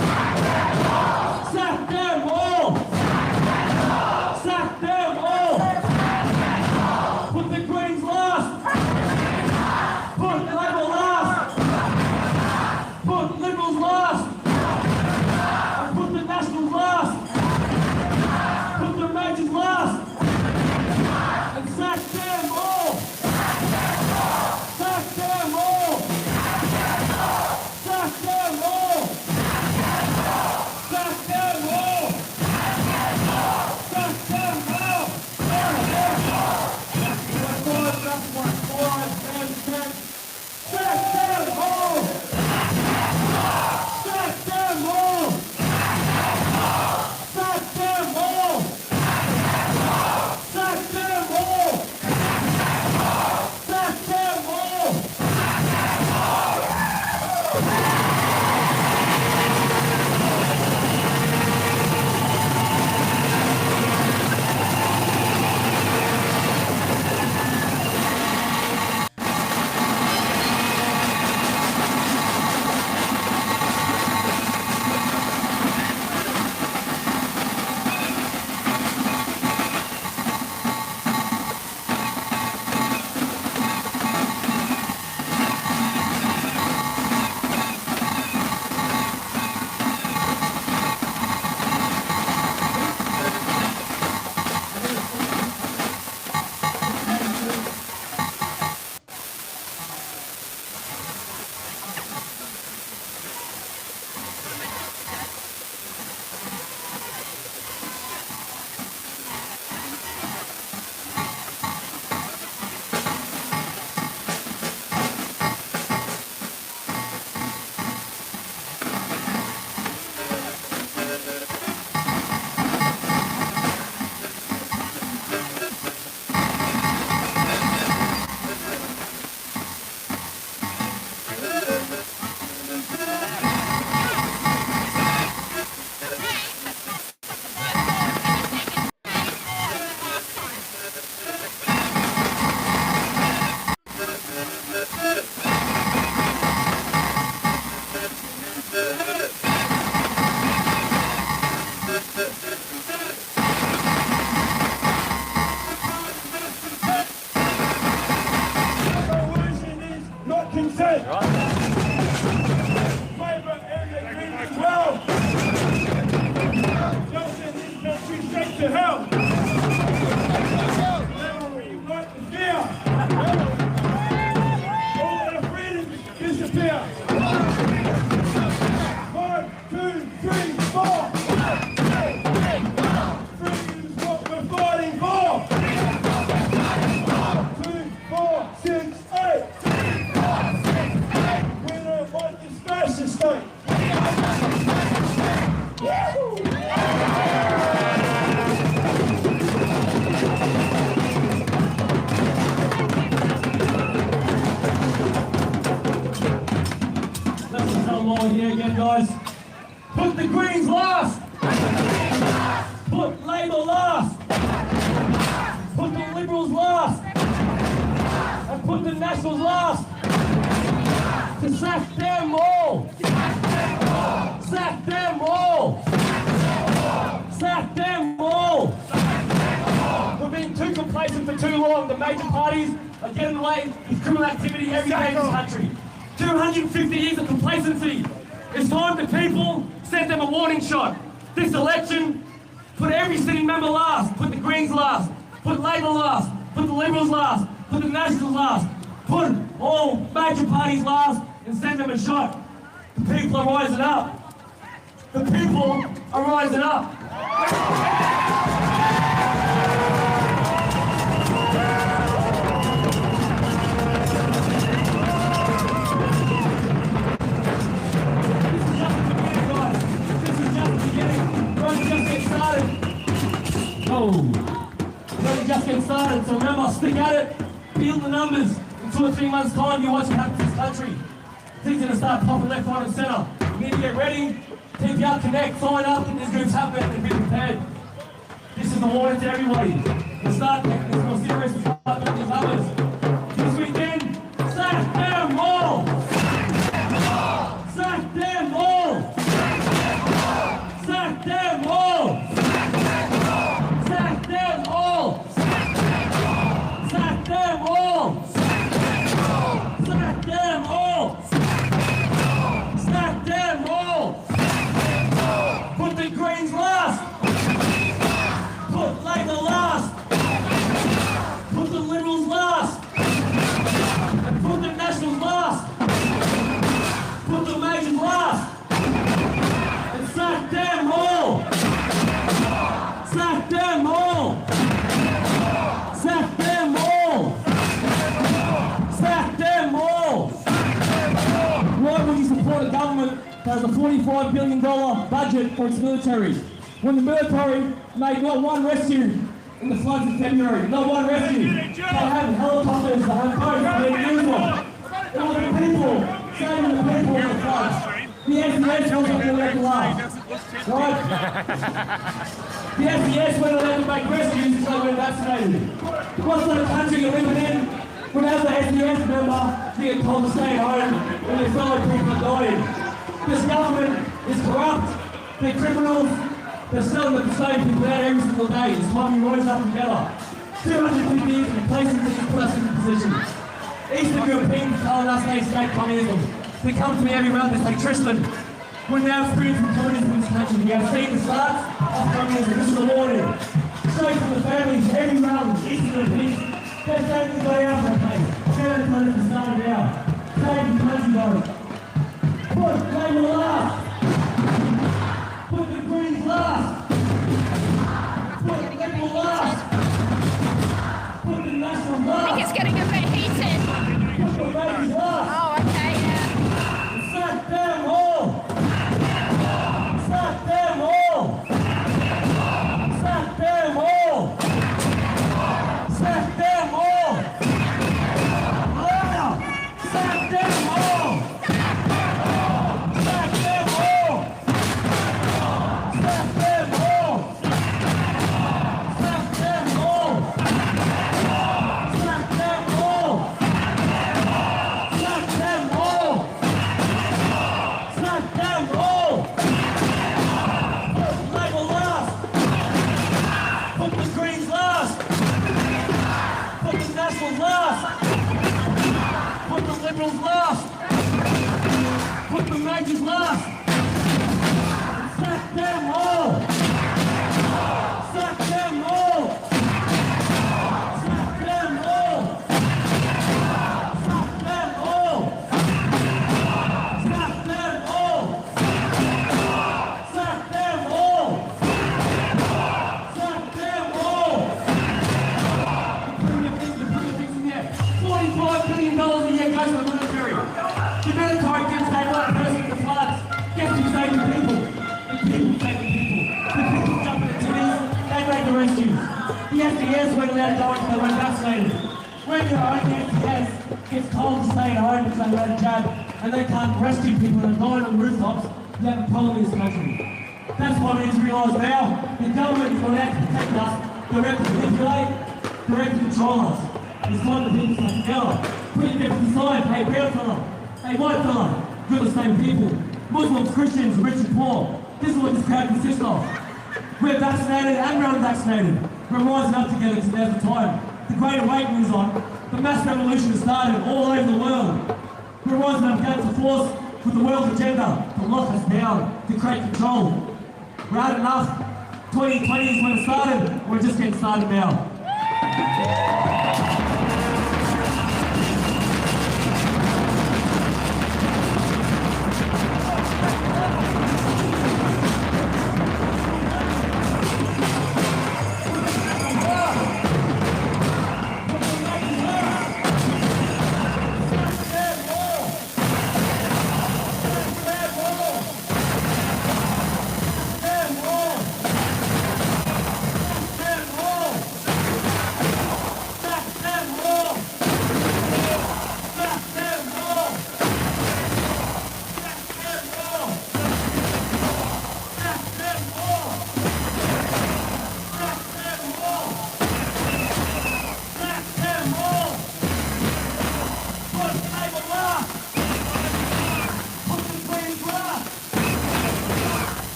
Sack them all! Sack them all! Put the Greens last! Put Labour last! Put Liberals last! And put the Nationals last! Put the majors last! And sack them all! to hell. Never reunite the fear. All our freedoms disappear. 1, 2, 3, 4. Freedom's what we're fighting for. 2, 4, 6, 8. We don't want this fascist state. Let's tell more here again, guys. Put the Greens last. Put Labour last. Put the Liberals last. And put the Nationals last. To sack them all. Sack them all. Sack them all. We've been too complacent for too long. The major parties are getting away with criminal activity every day in this country. 250 years of complacency. It's time the people sent them a warning shot. This election, put every sitting member last. Put the Greens last. Put Labour last. Put the Liberals last. Put the Nationals last. Put all major parties last and send them a shot. The people are rising up. The people are rising up. Just get started. So remember, stick at it, build the numbers. In 2 or 3 months' time, you watch what happens to this country. Things are going to start popping left, right, and centre. You need to get ready, TPR Connect, sign up, get these groups happening, and be prepared. This is the warning to everybody. We'll start taking this more serious, we'll start doing these numbers. This weekend, sack them all! Sack them all! Sack them all! Sack them all! Sack them all! Sack them all! Sack them all! Put the Greens last! Put Labour last! Put the Liberals last! And put the Nationals last! Put the Majors last! And sack them all! Sack them all! Sack them all! Sack them all! Why would you support a government that has a $45 billion budget for its military? When the military made not one rescue in the floods in February, not one rescue. They have helicopters, they have boats, they have uniforms. It was the people saving the people in the floods. The SDS wasn't allowed to last. Right? The SDS weren't allowed to make rescues until they were vaccinated. What sort of country you're living in when as an SDS member you get told to stay home when your fellow people are dying? This government is corrupt, they're criminals, they're selling the same people out every single day. It's time we rise up together. 250 years of complacency has put us in the position. Eastern Europeans telling us they escape communism. They come to me every month and say, Tristan, we're now experiencing communism in this country. We have seen the start of communism. This is the warning. Straight from the families, every round, Eastern Europeans, they're taking the way out of the place. They're the country to start it out. Save the country, though. Put Labour last. Put the Greens last. Put the Liberal last. Put the National last. I think it's getting a bit heated. Put the Labour last. Oh, okay, yeah. Sack them all! Sack them all! Sack them all! Sack them all! Sack them all! Sack them all! rescues. The SDS weren't allowed to go until they were vaccinated. When your own SDS gets told to stay at home because they've had a jab and they can't rescue people that are dying on rooftops, you have a problem in this country. That's what we need to realise now. The government is not out to protect us, they're out to manipulate, they're out to control us. It's time to think stuff together. Put your difference aside, hey brown fella, hey white fella, you're the same people. Muslims, Christians, rich and poor. This is what this crowd consists of. We're vaccinated and we're unvaccinated. We're rising up together because now's the time. The Great Awakening is on. The mass revolution has started all over the world. We're rising up against the force with the world's agenda to lock us down, to create control. We're had enough. 2020 is when it started. We're just getting started now.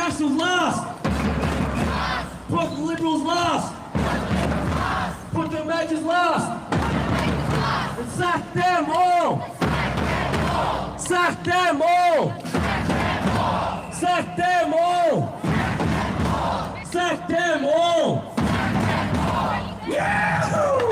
Nationals last. Put the Liberals last. Put the Majors last. And sack them all. Sack them all. Sack them all. Sack them all. Yahoo!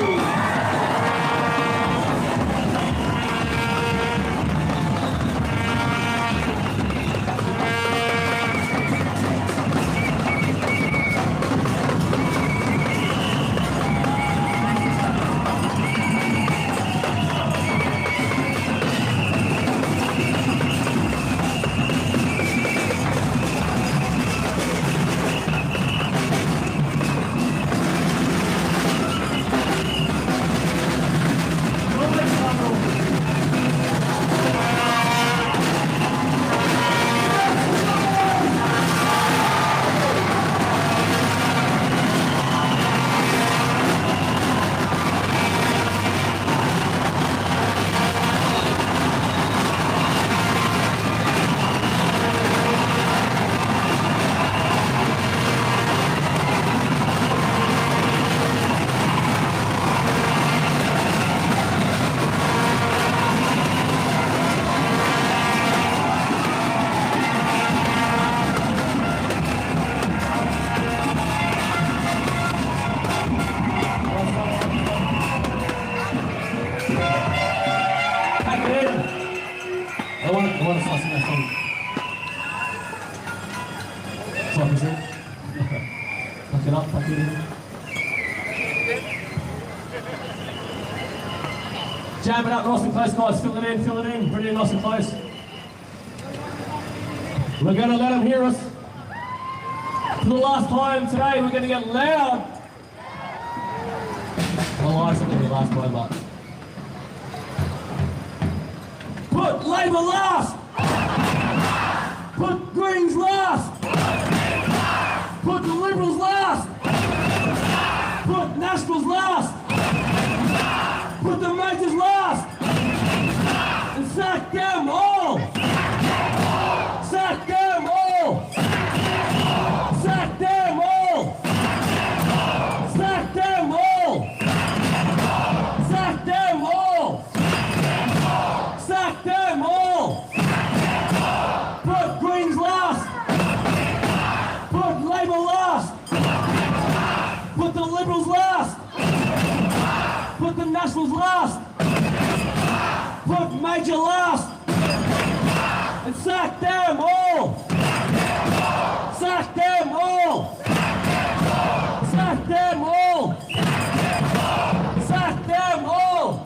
That's nice in that song. Sorry, Brazil. Fuck it up, fuck it in. Jam it up nice and close, guys. Fill it in. Pretty nice and close. We're going to let them hear us. For the last time today, we're going to get loud. Well, I said the last time, but... Put Labour last! Put Greens last! Put the Liberals last! Put Nationals last! Put the Majors last! And sack them all! Sack them all! Sack them all! Sack them all! Sack them all! Sack them all! Put Greens last! Put Labour last! Put the Liberals last! Put the Nationals last! Put Major last! And sack them all! Sack them all! Sack them all! Sack them all!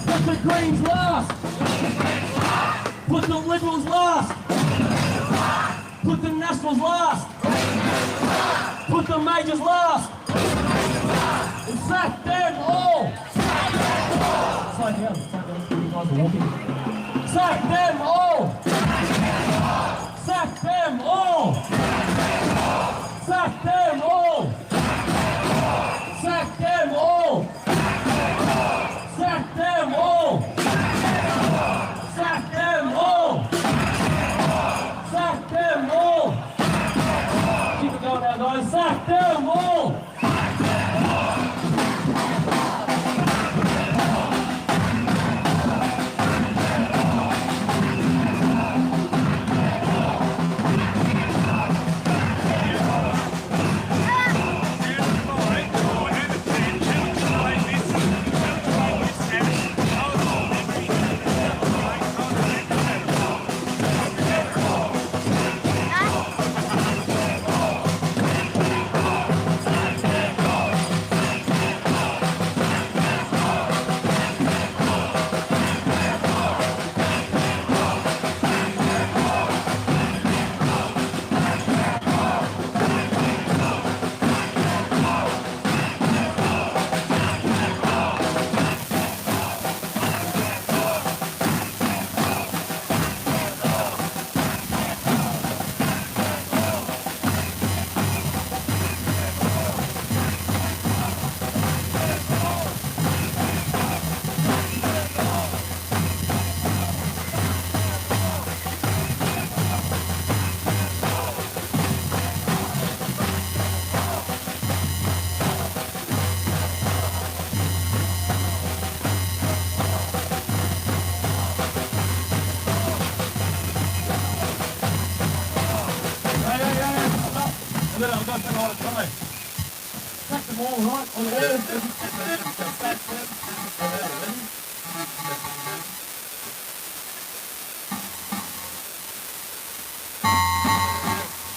Put the Greens last! Put the Liberals last! Put the Nationals last! Put the Majors last! And sack them all! Slide down, you guys are walking. Sack them all! Sack them all! Sack them all! Sack them all! Sack them all! Sack them all! Sack them all! Keep it going now, guys. Sack them all! Sack them all, right? On all.